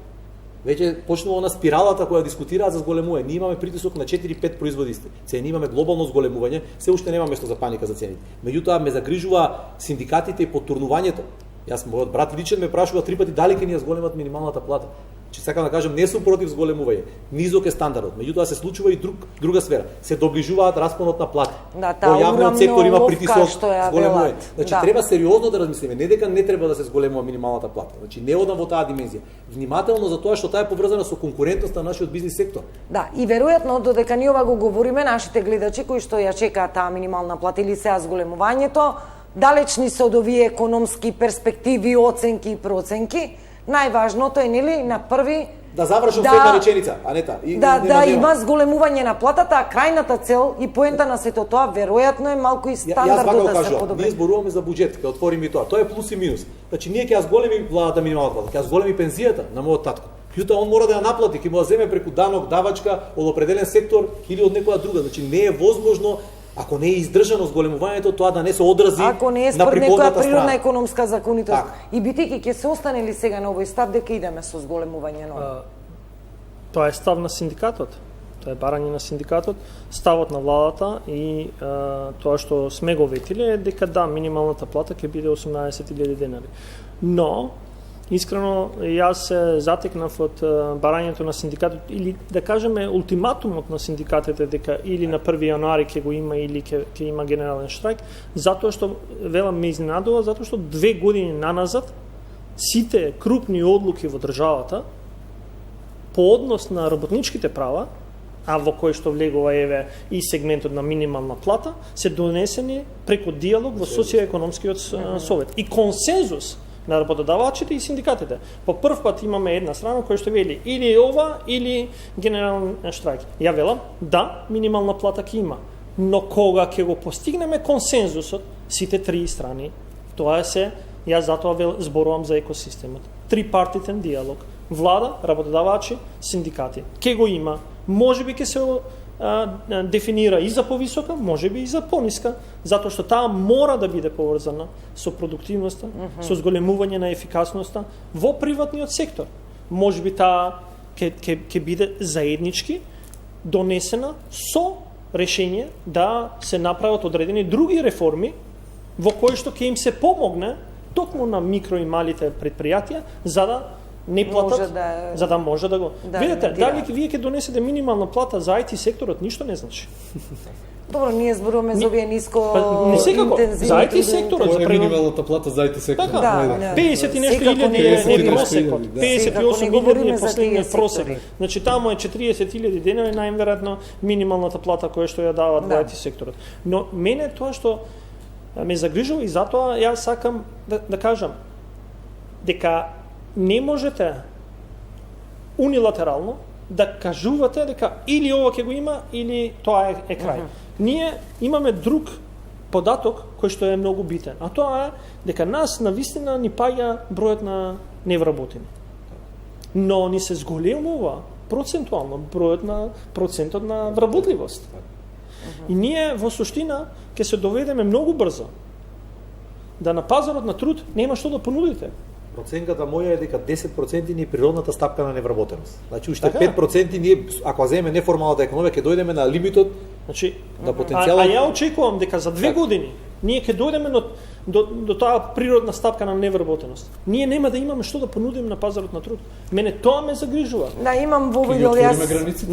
Веќе почнува на спиралата која дискутираат за зголемување. Ние имаме притисок на 4-5 производисти. Ние имаме глобално зголемување, се уште нема место за паника за цените. Меѓутоа ме загрижува синдикатите и потурнувањето. Јас мојот брат личен ме прашува 3 пати дали ќе ни ја зголемат минималната плата. Че сакам да кажам, не сум против зголемување. Низок е стандардот. Меѓутоа се случува и друга сфера. Се доближуваат распонот на плати. Да, во јавниот сектор има притисок зголемување. Значи да. Треба сериозно да размислиме, не дека не треба да се зголемува минималната плата. Значи не одам во таа димензија. Внимателно за тоа што таа е поврзана со конкурентноста на нашиот бизнис сектор. Да, и веројатно додека ние ова го говориме, нашите гледачи кои што ја чекаат таа минимална плата или сега зголемувањето, далечни се од овие економски перспективи, оценки и проценки, најважното е нели на први да завршам со една реченица, а не та. Да има зголемување на платата, а крајната цел и поента на сето тоа веројатно е малку и стандардот да се подобри. Ние зборуваме за буџет, ќе отвориме и тоа. Тоа е плюс и минус. Значи ние ќе ја зголеми владата минималната плата, ќе ја зголеми пензијата на мојот татко. Јута он мора да ја наплати, ќе му ја земе преку данок, давачка од определен сектор или од некоја друга. Значи не е возможно, ако не е издржано зголемувањето, тоа да не се одрази на приходната страна. Ако не е според некоја природна економска законитост. И битејќи ќе се остане ли сега на овој став дека идеме со зголемување на Тоа е став на синдикатот. Тоа е барање на синдикатот, ставот на владата и тоа што сме го ветиле е дека да, минималната плата ќе биде 18.000 денари. Но искрено јас се затекнав од барањето на синдикатот или да кажеме ултиматумот на синдикатите дека или на 1 јануари ќе го има или ќе има генерален штрајк, затоа што велам ме изненадува, затоа што 2 години наназад сите крупни одлуки во државата по однос на работничките права, а во кој што влегува еве и сегментот на минимална плата, се донесени преку диалог во социјоекономскиот совет и консензус на работодавачите и синдикатите. По прв пат имаме една страна која што вели или ова или генерален штрайк. Ја велам да, минимална плата ќе има, но кога ќе го постигнеме консензусот сите три страни, тоа се јас затоа зборувам за екосистемот. Трипартитен диалог. Влада, работодавачи, синдикати. Ке го има. Можеби ќе се дефинира и за повисока, можеби и за пониска, затоа што таа мора да биде поврзана со продуктивноста, со зголемување на ефикасноста во приватниот сектор. Можеби таа ќе биде заеднички донесена со решение да се направат одредени други реформи во кои што ќе им се помогне токму на микро и малите предпријатија за да не платат, за да може да го... Видете, дали вие ќе донесете минимална плата за IT секторот, ништо не значи. Добро, ние зборуваме за овие ниско Па, не секако. интензивни За IT трудови. секторот, Која за е превод. минималната плата за IT сектор? Така, Да, 50 и нешто Секако илјади не е говориме. просекот. Да. 58 не говориме илјади е за последниот тие просек. сектори. Значи таму е 40.000 денари најверојатно минималната плата која што ја дават во Да. IT секторот. Но мене тоа што ме загрижува и затоа јас сакам да кажам дека не можете унилатерално да кажувате дека или ова ќе го има или тоа е крај. Ние имаме друг податок кој што е многу битен, а тоа е дека нас навистина ни паѓа бројот на невработени. Но ни се зголемува процентуално процентот на вработливост. И ние во суштина ќе се доведеме многу брзо да на пазарот на труд нема што да понудите. Проценката моја е дека 10% ни е природната стапка на невработеност. Значи уште Така? 5% ние, ако земеме неформалната економија, ќе дојдеме на лимитот Значи, на потенцијалот. а ја очекувам дека за 2 години ние ќе дојдеме до таа природна стапка на невработеност. Ние нема да имаме што да понудиме на пазарот на труд. Мене тоа ме загрижува. Да, имам во Ќе ги видео отвориме јас. границите?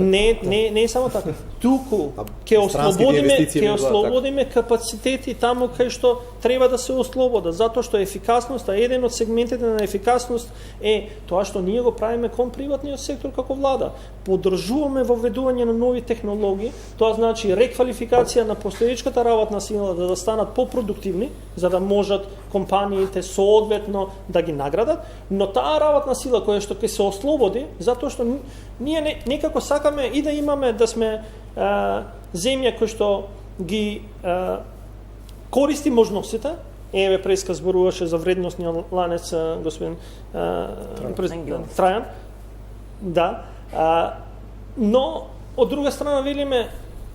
Не е само така. Туку ќе странските ослободиме, инвестиции ќе би била ослободиме капацитети таму кај што треба да се ослобода, затоа што ефикасноста, еден од сегментите на ефикасност е тоа што ние го правиме кон приватниот сектор како влада. Поддржуваме воведување на нови технологии, тоа значи реквалификација на постоечката работна сила да станат попродуктивни, за да можат компаниите соодветно да ги наградат, но таа работна сила која што ќе се ослободи, затоа што ние некако сакаме и да имаме да сме земја кој што ги користи можностите. Еве преска зборуваше за вредносниот ланец господин Трајан. Да. Но од друга страна велиме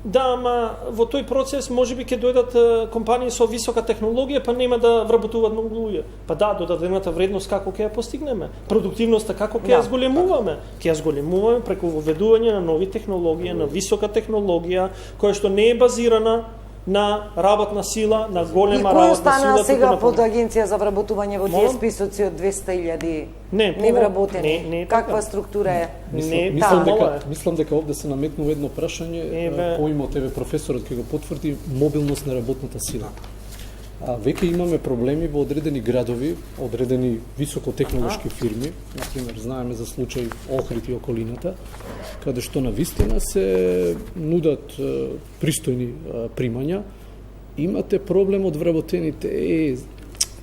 да, ама во тој процес можеби ќе дојдат компании со висока технологија, па нема да вработуваат многу луѓе. Па да, додадената вредност како ќе ја постигнеме? Продуктивноста како ќе ја зголемуваме? Ќе ја зголемуваме преку воведување на нови технологии, на висока технологија, која што не е базирана на работна сила, на И голема кој работна остана сила. сега под агенција за вработување во тие Молам? списоци од 200.000 Не, невработени? не е така. Каква структура е? Не, Мислам дека овде се наметнува едно прашање, поимот еве професорот ќе го потврди, мобилност на работната сила. Веќе имаме проблеми во одредени градови, одредени високотехнолошки фирми, например, знаеме за случај Охрид и околината, каде што навистина се нудат пристојни примања. Имате проблем од вработените,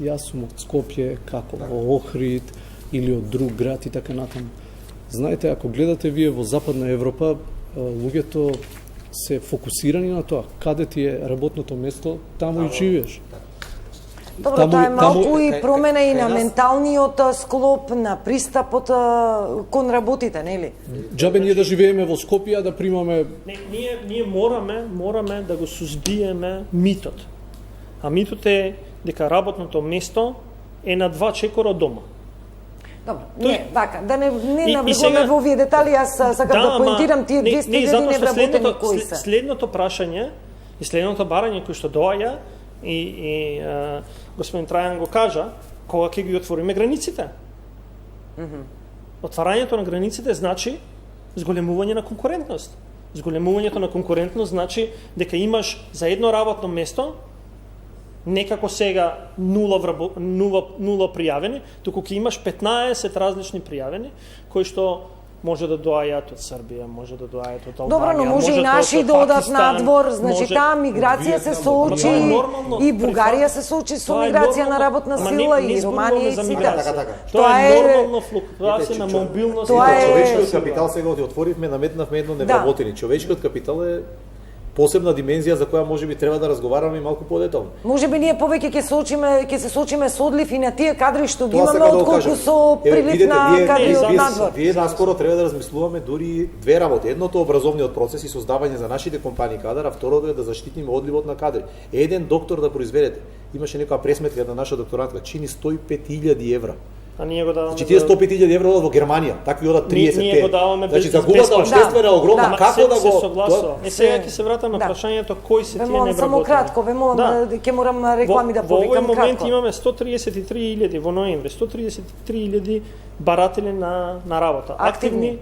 јас сум од Скопје, како во Охрид или од друг град и така натаму. Знаете, ако гледате вие во Западна Европа, луѓето се фокусирани на тоа, каде ти е работното место, таму и живееш. Добро, тоа е малку и промена и на менталниот склоп, на пристапот кон работите, нели? Џабе ние да живееме во Скопје, да примаме... Ние мораме да го сузбиеме митот. А митот е дека работното место е на 2 чекора од дома. Добро, не, вака, да не навлегуваме сега... во овие детали, јас сакам да поинтирам тие 200.000 невработени кои се. Следното прашање и следното барање кој што доаѓа и господин Трајан го кажа, кога ќе ги отвориме границите. Отварањето на границите значи зголемување на конкурентност. Зголемувањето на конкурентност значи дека имаш за едно работно место некако сега нула пријавени, туку ќе имаш 15 различни пријавени, кои што може да доаѓаат од Србија, може да доаѓаат од Албанија. Добро, но може и наши да одат надвор, значи таа миграција се соочи и Бугарија се соочи со миграција на работна сила и Романија и сите. Тоа е нормална флуктуација на мобилност. Човечкиот капитал сега го отворивме, наметнавме едно невработени. Човечкиот капитал е посебна димензија за која можеби треба да разговараме малку подетално. Можеби ние повеќе ќе се соочиме со одлив и на тие кадри што ги имаме отколку со прилив на кадри од надвор. Вие наскоро треба да размислуваме дури две работи. Едното образовниот процес и создавање за нашите компании кадар, а второто е да заштитиме одливот на кадри. Еден доктор да произведете. Имаше некоја пресметка на наша докторантка, чини 105.000 евра. А ние го даваме. Значи тие 105.000 евра одат во Германија, такви одат 30. Ние го даваме без. Значи загубата општествена е огромна. Како да го согласувам? Сега ќе се вратам на прашањето кои се тие невработени. Само кратко, ве молам, ќе морам реклами да повикам кратко. Во овој момент имаме 133.000 во ноември, 133.000 баратели на работа. Активни.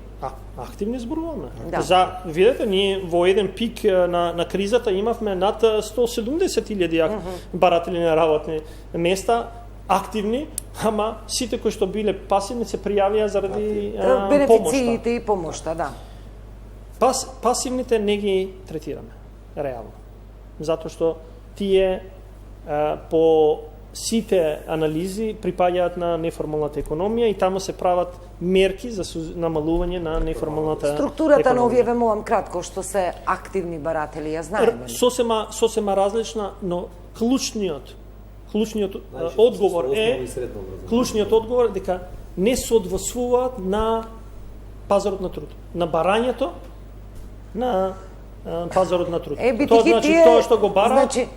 Активни зборуваме. Да. Видете, ние во еден пик на кризата имавме над 170.000 баратели на работни места, активни, ама сите кои што биле пасивни се пријавија заради бенефициите и помошта, да. Пасивните не ги третираме реално. Затоа што тие по сите анализи припаѓаат на неформалната економија и таму се прават мерки за намалување на неформалната Структурата на овие, ве молам кратко, што се активни баратели, ја знаеме. Сосема различна, но клучниот одговор е дека не се одвосвуваат на пазарот на труд, на барањето на пазарот на труд. Тоа значи тоа што го бараат,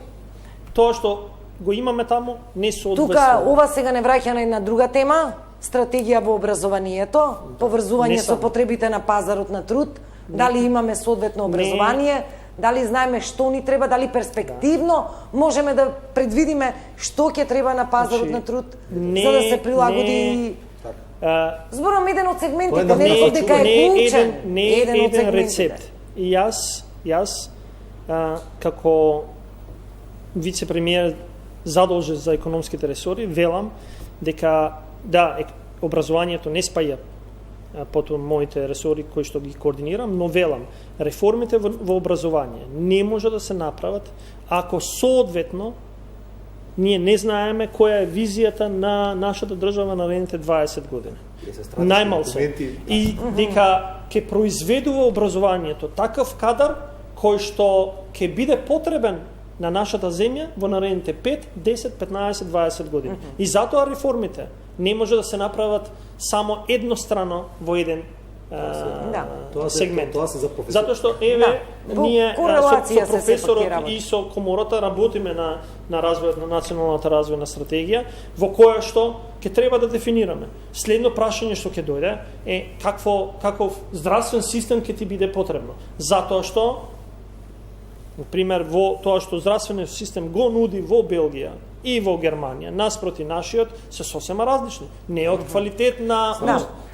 тоа што го имаме таму, не се одвесува. Тука, ова сега не враќа на една друга тема, стратегија во образованието, поврзување со потребите на пазарот на труд, дали имаме соодветно образование, дали знаеме што ни треба, дали перспективно можеме да предвидиме што ќе треба на пазарот на труд, за да се прилагоди. Зборам еден од сегментите, не дека е клучен, еден од рецепт. И јас како вице-премиер задолжен за економските ресори, велам дека да, образованието не спаја под моите ресори кои што ги координирам, но велам, реформите во образование не може да се направат ако соодветно ние не знаеме која е визијата на нашата држава на наредните 20 години. Најмалце. И дека ќе произведува образованието такав кадар кој што ќе биде потребен на нашата земја во наредните 5, 10, 15, 20 години. И затоа реформите не може да се направат само еднострано во еден сегмент. Затоа што ние со професорот и со комората работиме на развојот на националната развојна стратегија, во која што ќе треба да дефинираме. Следно прашање што ќе дојде е каков здравствен систем ќе ти биде потребно. Затоа што например, во тоа што здравствениот систем го нуди во Белгија и во Германија, наспроти нашиот, се сосема различни. Не од квалитет на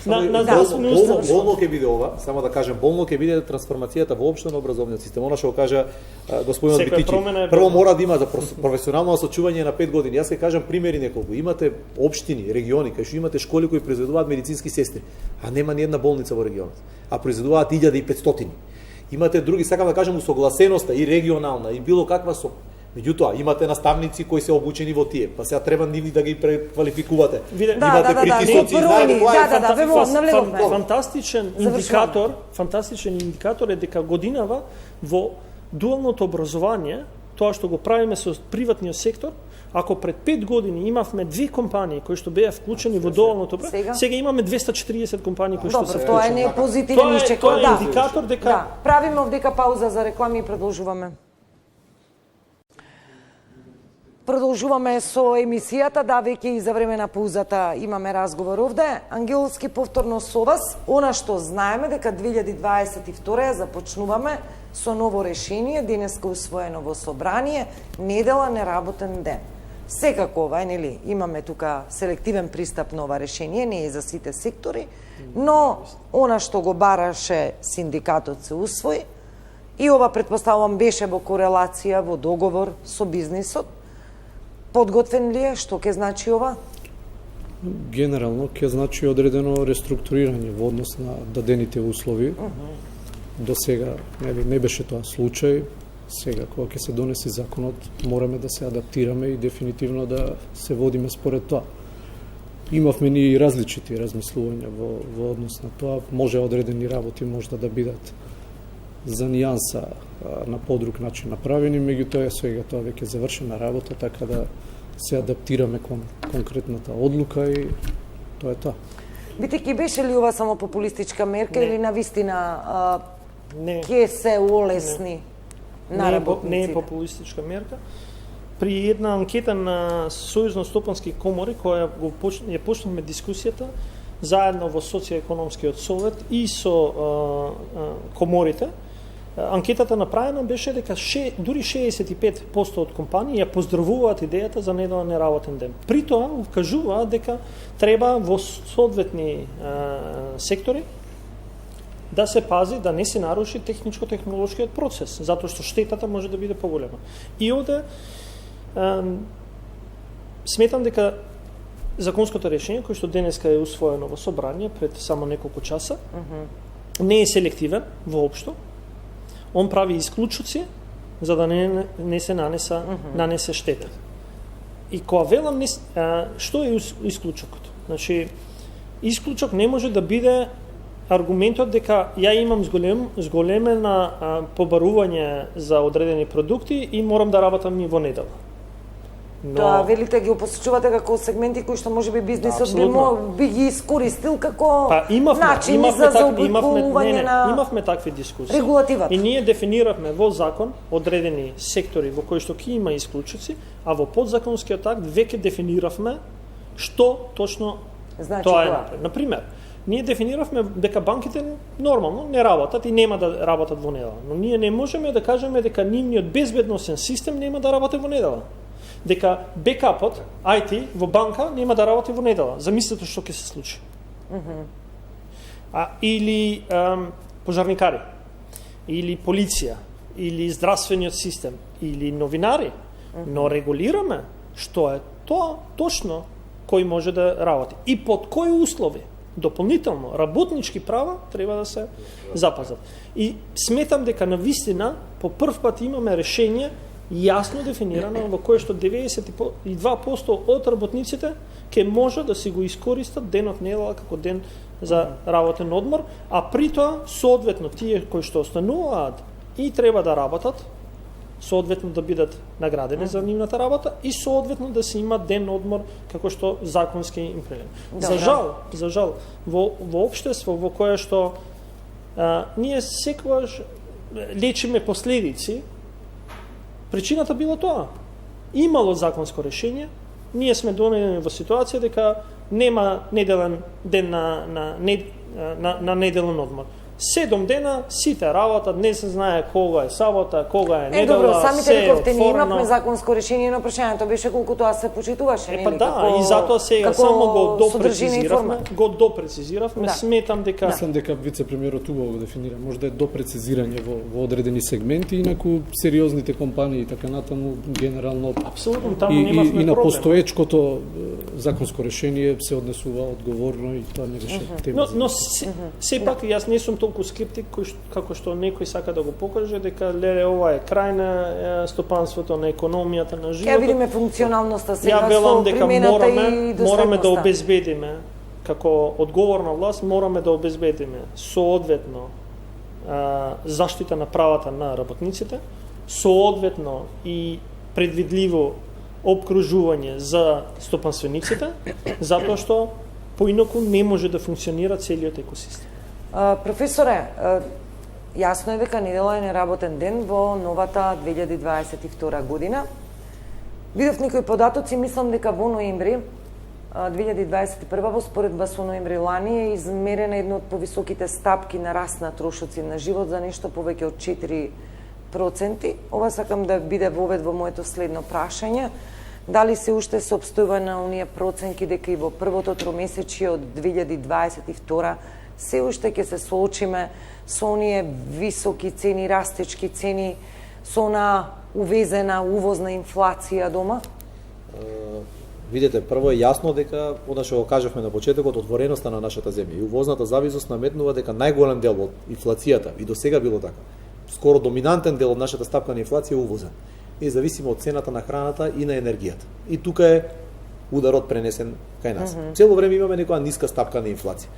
здравствени услуги. Болно ќе биде ова, само да кажем, болно ќе биде трансформацијата воопшто на образовниот систем. Она што го кажа господинот Битичи. Прво мора да има за професионално сочување на 5 години. Јас ќе кажам примери неколку. Имате општини, региони, кај што имате школи кои произведуваат медицински сестри, а нема ни една болница во регионот. А произведуваат 1500. Имате други, сакам да кажам, усогласеноста и регионална и било каква со. Меѓутоа, имате наставници кои се обучени во тие, па сега треба нивни да ги преквалификувате. Имате притисоци, знаете која е фантастичен индикатор е дека годинава во дуалното образование, тоа што го правиме со приватниот сектор, ако пред 5 години имавме 2 компании кои што беа вклучени во дуалното образование, сега имаме 240 компании кои што се вклучени. Тоа е не позитивен ишчек. Тоа е индикатор дека правиме овдека пауза за реклами и продолжуваме. Продолжуваме со емисијата, да, веќе и за време на паузата имаме разговор овде. Ангелски, повторно со вас, она што знаеме дека 2022 ја започнуваме со ново решение, денеска усвоено во собрание, недела неработен ден. Секако ова, нели, имаме тука селективен пристап на ова решение, не е за сите сектори, но она што го бараше синдикатот се усвои и ова претпоставувам беше во корелација, во договор со бизнисот. Подготвен ли е? Што ќе значи ова? Генерално ќе значи одредено реструктурирање во однос на дадените услови. До сега не беше тоа случај. Сега кога ќе се донесе законот, мораме да се адаптираме и дефинитивно да се водиме според тоа. Имавме ни и различити размислувања во однос на тоа. Може одредени работи можда да бидат за нијанса на подруг начин направени, меѓутоа сега тоа веќе завршена работа, така да се адаптираме кон конкретната одлука и тоа е тоа. Бидејќи беше ли ова само популистичка мерка или навистина ќе се олесни на работниците? Не е популистичка мерка. При една анкета на Сојузно стопански комори, која ја почнавме дискусијата, заедно во социјоекономскиот совет и со коморите, анкетата направена беше дека дури 65% од компании ја поздравуваат идејата за неделен неработен ден. При тоа укажуваат дека треба во соодветни сектори да се пази да не се наруши техничко-технолошкиот процес, затоа што штетата може да биде поголема. И овде сметам дека законското решение кој што денеска е усвоено во собрание пред само неколку часа не е селективен воопшто. Он прави исклучоци за да не се нанесе штета. И кога велам што е исклучокот? Значи исклучок не може да биде аргументот дека ја имам зголемена побарување за одредени продукти и морам да работам и во недела. Но... Тоа велите ги посочувате како сегменти кои што можеби бизнисот би ги искористил како начини за заобиколување на имавме такви дискусии. Регулативата. И ние дефиниравме во закон одредени сектори во кои што ќе има исклучоци, а во подзаконскиот акт веќе дефиниравме што точно тоа е. Например, ние дефиниравме дека банките нормално не работат и нема да работат во недела. Но ние не можеме да кажеме дека нивниот безбедносен систем нема да работи во недела. Дека бекапот, IT, во банка нема да работи во недела. Замислете што ќе се случи. Или пожарникари, или полиција, или здравствениот систем, или новинари. Но регулираме што е тоа точно кој може да работи. И под кои услови. Дополнително, работнички права треба да се запазат. И сметам дека навистина по прв пат имаме решение јасно дефинирано во кое што 92% од работниците ќе може да си го искористат денот недела како ден за работен одмор, а при тоа соодветно тие кои што остануваат и треба да работат, соодветно да бидат наградени за нивната работа и соодветно да се има ден одмор како што законски им прилега. За жал, во општество во кое што ние секогаш лечиме последици, причината било тоа. Имало законско решение, ние сме донедени во ситуација дека нема неделен ден на неделен одмор. 7 дена сите работат, не се знае кога е сабота, кога е недела, добро, самите рековте ние имавме законско решение, но прашањето беше колку тоа се почитуваше, нели? И затоа сега само го допрецизиравме, сметам дека мислам дека вице-премиерот убаво го дефинира, може да е допрецизирање во одредени сегменти, инаку сериозните компании така натаму генерално апсолутно таму немавме и на постоечкото законско решение се однесува одговорно и тоа не беше тема. Но сепак јас не сум толку скептик како што некој сака да го покаже дека леле ова е крај на стопанството, на економијата, на животот. Ја видиме функционалноста сега со примената и мораме да обезбедиме како одговорна власт, мораме да обезбедиме соодветно заштита на правата на работниците, соодветно и предвидливо обкружување за стопанствениците, затоа што поинаку не може да функционира целиот екосистем. Професоре, јасно е дека недела е неработен ден во новата 2022 година. Видов некои податоци, мислам дека во ноември 2021 во споредба со ноември лани е измерена една од повисоките стапки на раст на трошоци на живот за нешто повеќе од 4%. Ова сакам да биде вовед во моето следно прашање. Дали се уште се обстојува на оние проценки дека и во првото тромесечие од 2022 се уште ќе се соочиме со оние високи цени, растечки цени, со она увезена, увозна инфлација дома? Видете, прво е јасно дека, она што го кажавме на почетокот, отвореноста на нашата земја и увозната зависност наметнува дека најголем дел од инфлацијата, и до сега било така, скоро доминантен дел од нашата стапка на инфлација е увозен. И зависимо од цената на храната и на енергијата. И тука е ударот пренесен кај нас. Цело време имаме некоја ниска стапка на инфлација.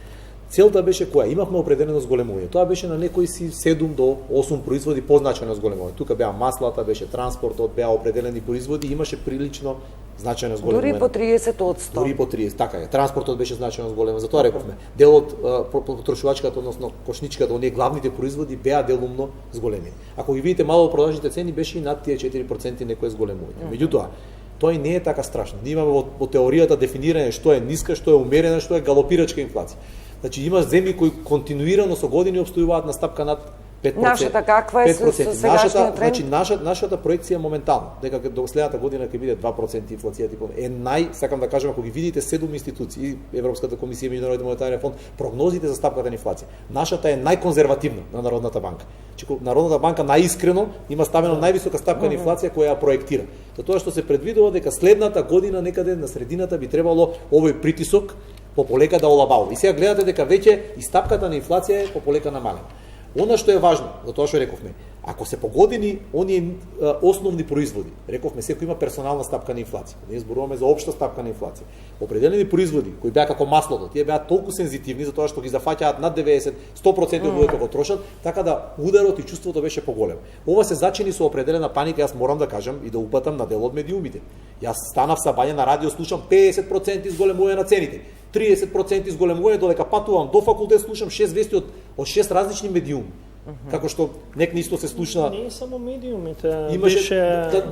Целта беше која? Имавме определено зголемување. Тоа беше на некои си 7 до 8 производи позначајно зголемување. Тука беа маслата, беше транспортот, беа определени производи и имаше прилично значајно зголемување. Дури по 30%. Дури по 30, така е. Транспортот беше значајно зголемување. Затоа рековме, делот потрошувачката, односно кошничката, оние главните производи беа делумно зголемени. Ако ги видите мало продажните цени, беше и над тие 4% некое зголемување. Меѓутоа, тоа и не е така страшно. Ние имаме во теоријата дефинирање што е ниска, што е умерена, што е галопирачка инфлација. Значи има земји кои континуирано со години обстојуваат на стапка над 5%. Нашата каква е со сегашниот тренд? Значи нашата проекција моментално дека до следната година ќе биде 2% инфлацијата е сакам да кажам, ако ги видите 7 институции, Европската комисија, Меѓународниот монетарен фонд, прогнозите за стапката на инфлација. Нашата е најконзервативна на Народната банка. Народната банка најискрено има ставено највисока стапка на инфлација која ја проектира. Тоа што се предвидува дека следната година некаде на средината би требало овој притисок пополека да олабава. И сега гледате дека веќе и стапката на инфлација е пополека намалена. Она што е важно, за тоа што рековме, ако се погодини оние основни производи, рековме секој има персонална стапка на инфлација. Ние зборуваме за општа стапка на инфлација. Определени производи кои беа како маслото, тие беа толку сензитивни за тоа што ги зафаќаат над 90-100% од луѓето го трошат, така да ударот и чувството беше поголем. Ова се зачини со определена паника, јас морам да кажам и да упатам на дел од медиумите. Јас станав сабање на радио, слушам 50% изголемување на цените. 30% изголемување, додека патувам до факултет, слушам 6 вести од 6 различни медиуми. Како што некни исто се слушна. Не само медиумите, имаше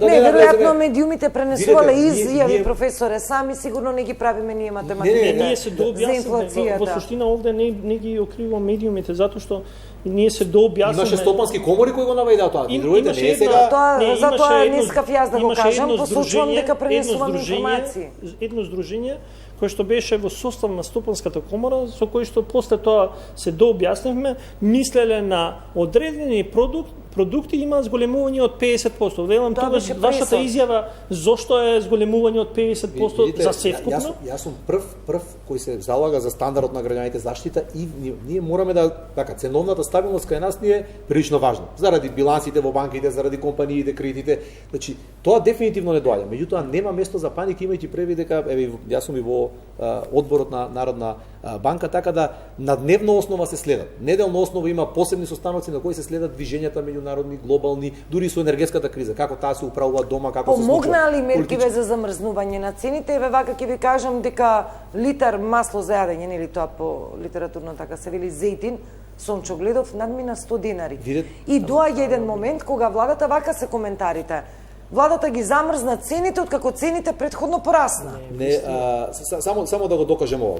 не, веројатно медиумите пренесувале изјави, професоре, сами сигурно не ги правиме ние математиките. Ние се дообјаснеме, во суштина овде не ги окривувам медиумите, затоа што ние се дообјаснеме. Имаше стопански комори кои го наведоа тоа, и другите не е сега. Затоа не искав јас да го кажам, послушувам дека пренесувам информации. Едно здружение кој што беше во состав на Стопанската комора, со кој што после тоа се дообјаснивме, мислеле на одредени продукти има зголемување од 50%. Велам тогаш вашата изјава зошто е зголемување од 50% видите, за севкупно? Јас сум прв кој се залага за стандардот на граѓаните заштита и ние мораме да така ценовната стабилност кај нас ни е прилично важна. Заради билансите во банките, заради компаниите, кредитите, значи тоа дефинитивно не доаѓа. Меѓутоа нема место за паника, имајќи предвид дека јас сум и во одборот на Народна банка, така да на дневна основа се следат. Неделна основа има посебни состаноци на кои се следат движењата меѓународни, глобални, дури со енергетската криза, како таа се управува дома, како се случува. Помогнаа ли меркиве за замрзнување на цените? Еве вака ќе ви кажам дека литар масло за јадење, нели тоа по литературно така се вели зејтин, сончогледов надмина 100 денари. И доаѓа еден момент кога владата, вака се коментарите, владата ги замрзна цените откако цените претходно порасна. Само да го докажем ова.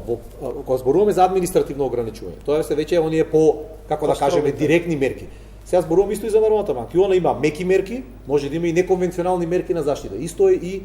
Кога зборуваме за административно ограничување, тоа се веќе оние по, како да кажеме, директни мерки. Сега зборувам исто и за Народната банка. И она има меки мерки, може да има и неконвенционални мерки на заштита. Исто е и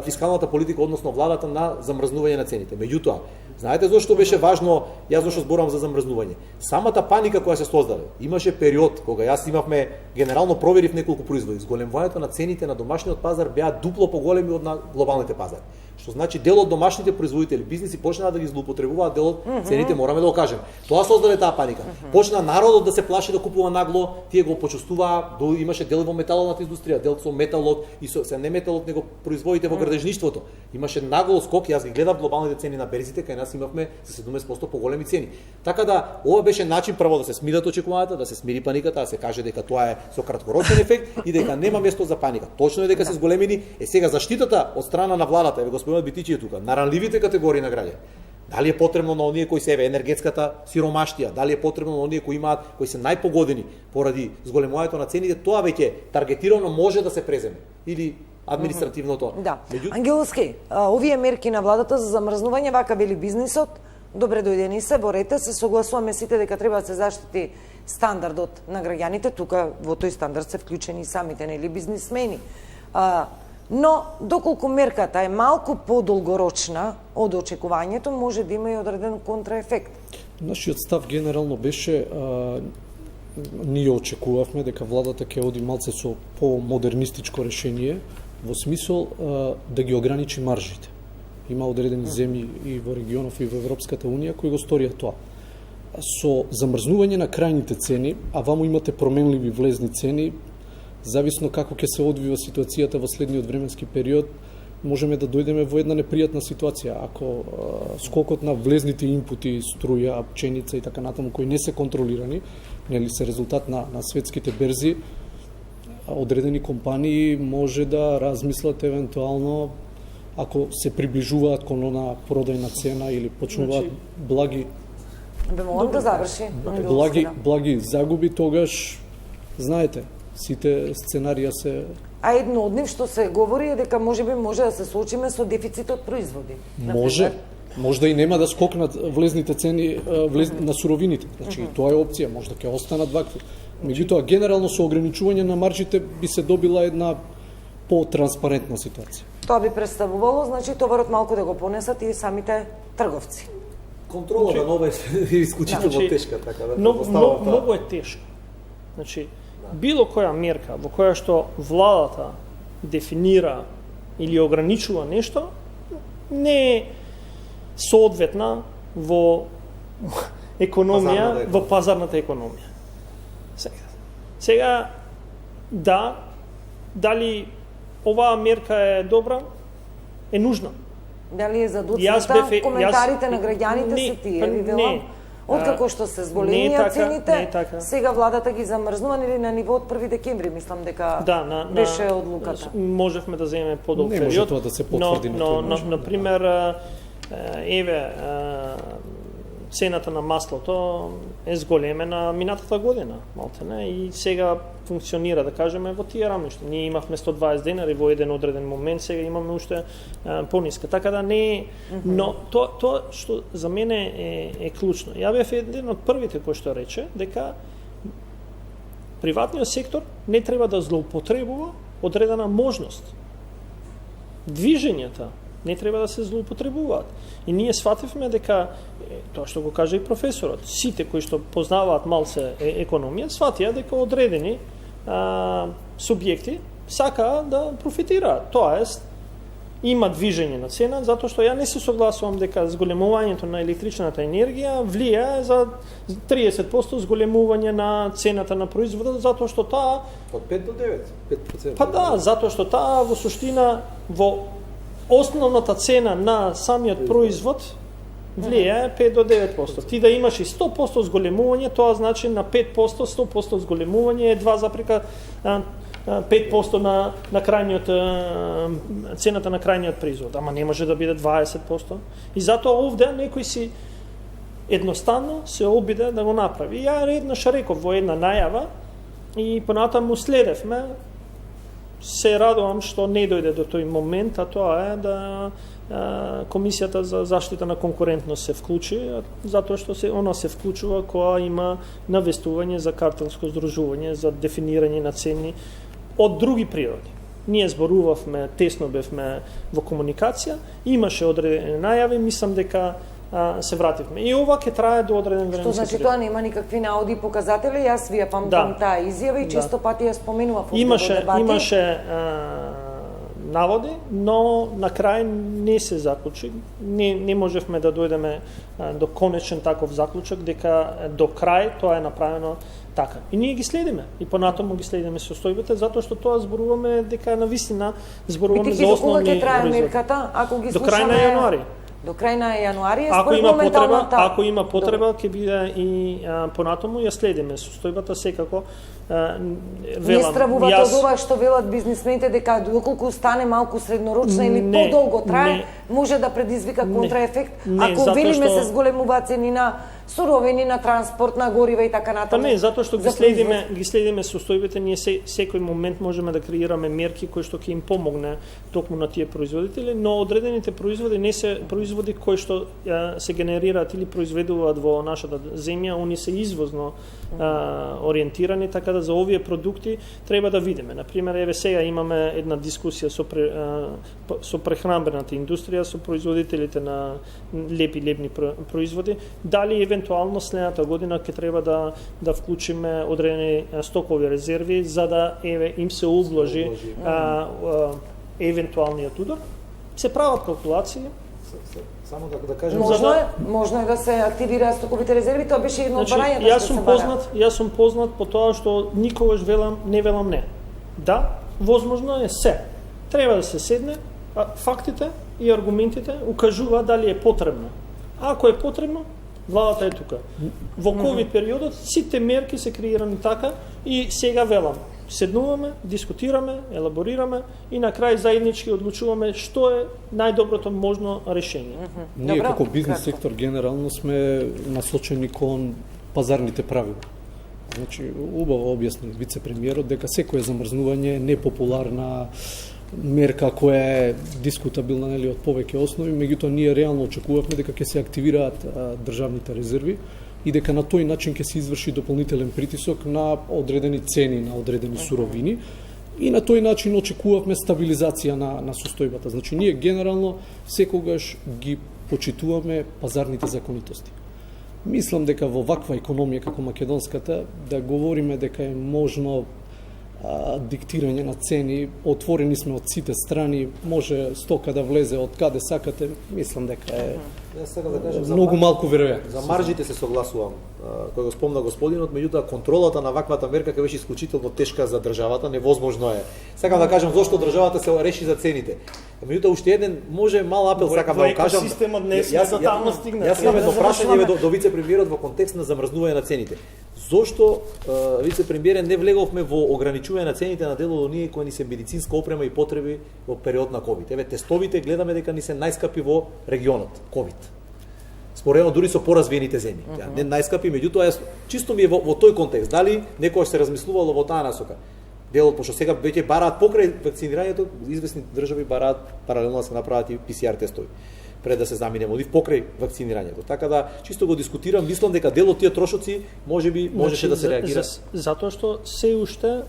фискалната политика, односно владата на замрзнување на цените. Меѓутоа, знаете зошто беше важно, јас зошто зборувам за замрзнување? Самата паника која се создаде, имаше период кога јас имавме, генерално проверив неколку производи, зголемувањето на цените на домашниот пазар беа дупло поголеми од на глобалните пазари. Што значи дел од домашните производители, бизниси почнаа да ги злоупотребуваат дел од цените, мораме да го кажеме. Тоа создаде таа паника. Почна народот да се плаши да купува нагло, тие го почувствуваа, имаше дел во металната индустрија, дел со металот и со не металот, него производите во градежништвото. Имаше нагло скок, јас ги гледав глобалните цени на берзите, кај нас имавме за 70% поголеми цени. Така да ова беше начин прво да се смират очекувањата, да се смири паниката, да се каже дека тоа е со краткорочен ефект и дека нема место за паника. Точно е дека се зголемени, сега заштитата од страна на владата, господинот Битичи е тука, на ранливите категории на граѓани. Дали е потребно на оние кои се енергетската сиромаштија, дали е потребно на оние кои се најпогодени поради зголемувањето на цените, тоа веќе таргетирано може да се преземе или административното. Да. Ангеловски, овие мерки на владата за замрзнување, вака вели бизнисот, добре дојдени се, борете се, согласуваме сите дека треба да се заштити стандардот на граѓаните, тука во тој стандард се вклучени самите нели бизнисмени. Но, доколку мерката е малку подолгорочна од очекувањето, може да има и одреден контраефект. Нашиот став генерално беше, ние очекувавме дека владата ќе оди малце со по-модернистичко решение, во смисол да ги ограничи маржите. Има одредени земји и во регионов и во Европската Унија кои го сторија тоа. Со замрзнување на крајните цени, а ваму имате променливи влезни цени, зависно како ќе се одвива ситуацијата во следниот временски период, можеме да дојдеме во една непријатна ситуација. Ако скокот на влезните инпути, струја, пченица и така натаму, кои не се контролирани, нели се резултат на светските берзи, одредени компании може да размислат евентуално, ако се приближуваат кон она продајна цена или почнуваат благи да заврши. Благи загуби, тогаш, знаете, сите сценарија се... А едно од нив што се говори е дека можеби може да се соочиме со дефицит од производи. Може, Можда и нема да скокнат влезните цени на суровините. Значи тоа е опција, можда ќе останат вакви. Меѓутоа генерално со ограничување на маржите би се добила една по-транспарентна ситуација. Тоа би представувало, значи, товарот малку да го понесат и самите трговци. Контрола на нова е исклучително тешка, така да многу е тешко. Значи, било која мерка во која што владата дефинира или ограничува нешто, не е соодветна во економија, во пазарната економија. Сега, дали оваа мерка е добра, е нужна. Дали е задуцната? Коментарите на граѓаните се тие, ви велам. Откако што се зголемија цените, сега владата ги замрзнува или на ниво од 1 декември, мислам дека беше одлуката. Можевме да земеме подолг период. Не може тоа да се потврди на тој начин. Например, цената на маслото е зголемена минатата година, малтене, и сега функционира, да кажеме, во тие рамништа. Ние имавме 120 денари во еден одреден момент, сега имаме уште пониска. Така да не е, но тоа што за мене е клучно. Ја бев еден од првите кој што рече дека приватниот сектор не треба да злоупотребува одредена можност. Движењата не треба да се злоупотребуваат. И ние свативме дека, тоа што го кажа и професорот, сите кои што познаваат малце економија, сватија дека одредени субјекти сакаат да профитираат. Тоест, има движење на цена, затоа што ја не се согласувам дека зголемувањето на електричната енергија влијае за 30% зголемување на цената на производот, затоа што таа од 5 до 9, 5%. Па да, затоа што таа во суштина во основната цена на самиот производ влијае 5 до 9%. Ти да имаш и 100% зголемување, тоа значи на 5%, 100% зголемување е 2,5% на крајниот цената на крајниот производ. Ама не може да биде 20%. И затоа овде некој си едноставно се обиде да го направи. Ја еднаш реков во една најава и понатаму следевме. Се радувам што не дојде до тој момент, а тоа е да Комисијата за заштита на конкурентност се вклучи, затоа што она се вклучува кога има навестување за картелско здружување, за дефинирање на цени од други природи. Ние зборувавме, тесно бевме во комуникација, имаше одредени најави, мислам дека се вративме. И ова ќе трае до одреден време. Што значи тоа нема никакви наоди и показатели? Јас ви ја памтам таа изјава и често пати ја споменував во дебати. Имаше наводи, но на крај не се заклучи. Не можевме да дојдеме до конечен таков заклучок дека до крај тоа е направено така. И ние ги следиме. И понатаму ги следиме состојбите, затоа што тоа зборуваме дека навистина зборуваме за основни производи. Ако ги до крај на јануари. До крај на јануари, ако има потреба, ќе биде и понатаму ја следиме состојбата секако. Не стравувате од ова што велат бизнисмените дека доколку стане малку среднорочна или подолго трае, може да предизвика контраефект. Ако велиме се зголемуваат цени на суровини, на транспорт, на горива и така натаму. Па не, затоа што ги следиме состојбите, ние секој момент можеме да креираме мерки кои што ќе им помогне токму на тие производители, но одредените производи не се производи кои што се генерираат или произведуваат во нашата земја, они се извозно ориентирани, така да за овие продукти треба да видиме. Например, еве сега имаме една дискусија со прехранбената индустрија, со производителите на лепни производи, дали евентуално следната година ќе треба да вклучиме одредени стокови резерви за да им се ублажи евентуалниот удар. Се прават калкулации. Само да кажем, можно е да се активираат стоковите резерви, тоа беше едно од барањата што се бара. Јас сум познат по тоа што никогаш не велам не. Да, возможно е се. Треба да се седне, фактите и аргументите укажуваат дали е потребно. Ако е потребно, владата е тука. Во ковид периодот сите мерки се креирани така и сега велам. Седнуваме, дискутираме, елаборираме и на крај заеднички одлучуваме што е најдоброто можно решение. Ние како бизнес сектор генерално сме насочени кон пазарните правила. Значи, убаво објасни вице-премиерот дека секое замрзнување е непопуларна мерка која е дискутабилна, нели, од повеќе основи, меѓутоа ние реално очекувавме дека ќе се активираат државните резерви и дека на тој начин ќе се изврши дополнителен притисок на одредени цени на одредени суровини и на тој начин очекувавме стабилизација на состојбата. Значи ние генерално секогаш ги почитуваме пазарните законитости. Мислам дека во ваква економија како македонската да говориме дека е можно диктирање на цени, отворени сме од сите страни, може стока да влезе од каде сакате, мислам дека е да кажем, многу малку веројатно. За маржите се согласувам, кој го спомна господинот, меѓутоа контролата на ваквата мерка ќе беше исклучително тешка за државата, невозможно е. Сакам да кажам зошто државата се реши за цените. Меѓутоа уште еден може мал апел сакам да го кажам. Системот не е за таму стигна. Јас имам едно прашање до вице-премиерот во контекст на замрзнување на цените. Зошто вице-премиере не влеговме во ограничување на цените на дел од оние кои ни се медицинска опрема и потреби во период на ковид? Еве тестовите гледаме дека ни се најскапи во регионот ковид. Споредно дури со поразвиените земји. Не најскапи, меѓутоа чисто ми е во тој контекст. Дали некојаш се размислувало во таа насока? Делот, пошто сега веќе бараат покрај вакцинирањето, известни држави бараат паралелно да се направат и PCR тестови пред да се заминеме од покрај вакцинирањето. Така да чисто го дискутирам, мислам дека дел од тие трошоци можеше да се реагира. Затоа што се уште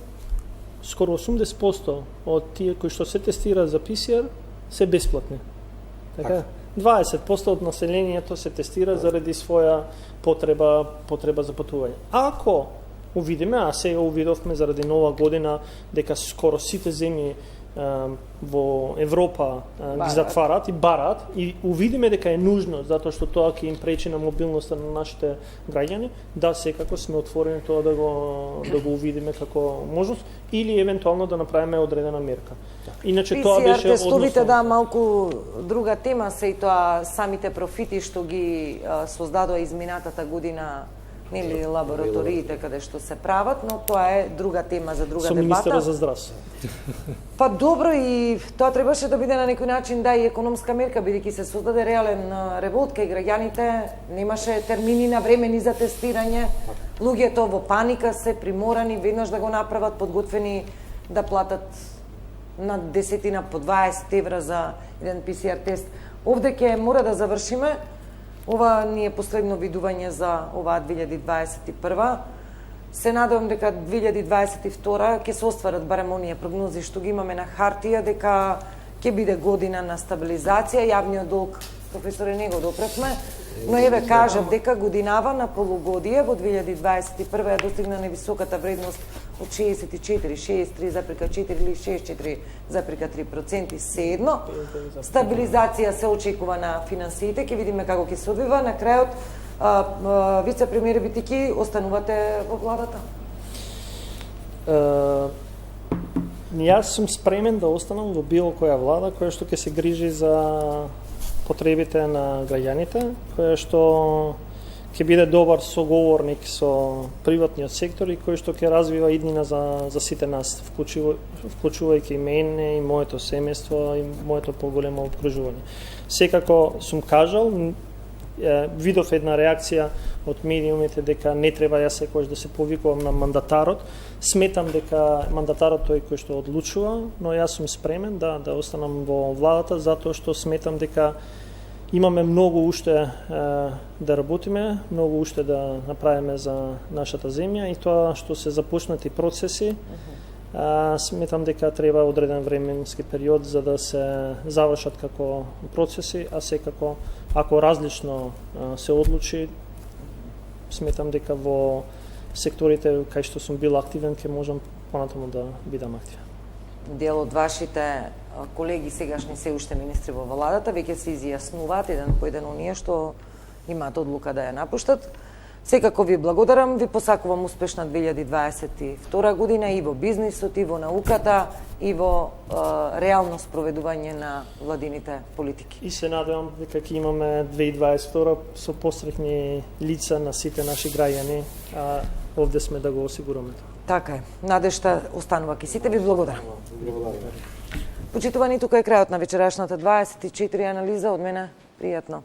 скоро 80% од тие кои што се тестираат за PCR се бесплатни. Така 20% од населението се тестира заради своја потреба за патување. Ако увидиме, а сега увидовме заради нова година дека скоро сите земји во Европа ги затварат и барат и увидиме дека е нужно затоа што тоа ќе им пречи на мобилноста на нашите граѓани, да секако сме отворени тоа да го увидиме како можност или евентуално да направиме одредена мерка. Иначе тоа беше PCR тестовите да малку друга тема се и тоа самите профити што ги создадоа изминатата година, нели, лабораториите каде што се прават, но тоа е друга тема за друга дебата. Со министерот за здравство. Па добро, и тоа требаше да биде на некој начин да и економска мерка, бидејќи се создаде реален револт кај граѓаните, немаше термини на времени за тестирање, луѓето во паника се приморани веднаш да го направат, подготвени да платат на десетина по 20 евра за еден PCR тест. Овде ќе мора да завршиме. Ова ни е последно видување за оваа 2021. Се надевам дека 2022 ќе се остварат барем оние прогнози што ги имаме на хартија, дека ќе биде година на стабилизација. Јавниот долг, професоре, не го допревме, но еве кажав дека годинава на полугодие во 2021 ја достигна невисоката вредност од 64, 63,4 или 64,3% седно. Стабилизација се очекува на финансиите, ќе видиме како ќе се одвива. На крајот, вице-премиер Битики, останувате во владата? Јас сум спремен да останам во било која влада која што ќе се грижи за потребите на граѓаните, која што ќе биде добар соговорник со приватниот сектор и кој што ќе развива иднина за сите нас, вклучувајќи мене и моето семејство и моето поголемо обкружување. Секако сум кажал, видов една реакција од медиумите дека не треба јас секогаш да се повикувам на мандатарот. Сметам дека мандатарот тој кој што одлучува, но јас сум спремен да останам во владата затоа што сметам дека имаме многу уште да работиме, многу уште да направиме за нашата земја и тоа што се започнати процеси, сметам дека треба одреден временски период за да се завршат како процеси, а секако ако различно се одлучи, сметам дека во секторите кај што сум бил активен ќе можам понатаму да бидам активен. Дел од вашите колеги сегашни се уште министри во владата веќе се изјаснуваат еден по еден оние што имаат одлука да ја напуштат. Секако ви благодарам, ви посакувам успешна 2022 година и во бизнисот, и во науката, и во реално спроведување на владините политики. И се надевам дека ќе имаме 2022 со посрекни лица на сите наши граѓани, а овде сме да го осигураме. Така е. Надежта останува ки сите. Ви благодарам. Почитувани, тука е крајот на вечерашната 24 анализа од мене. Пријатно.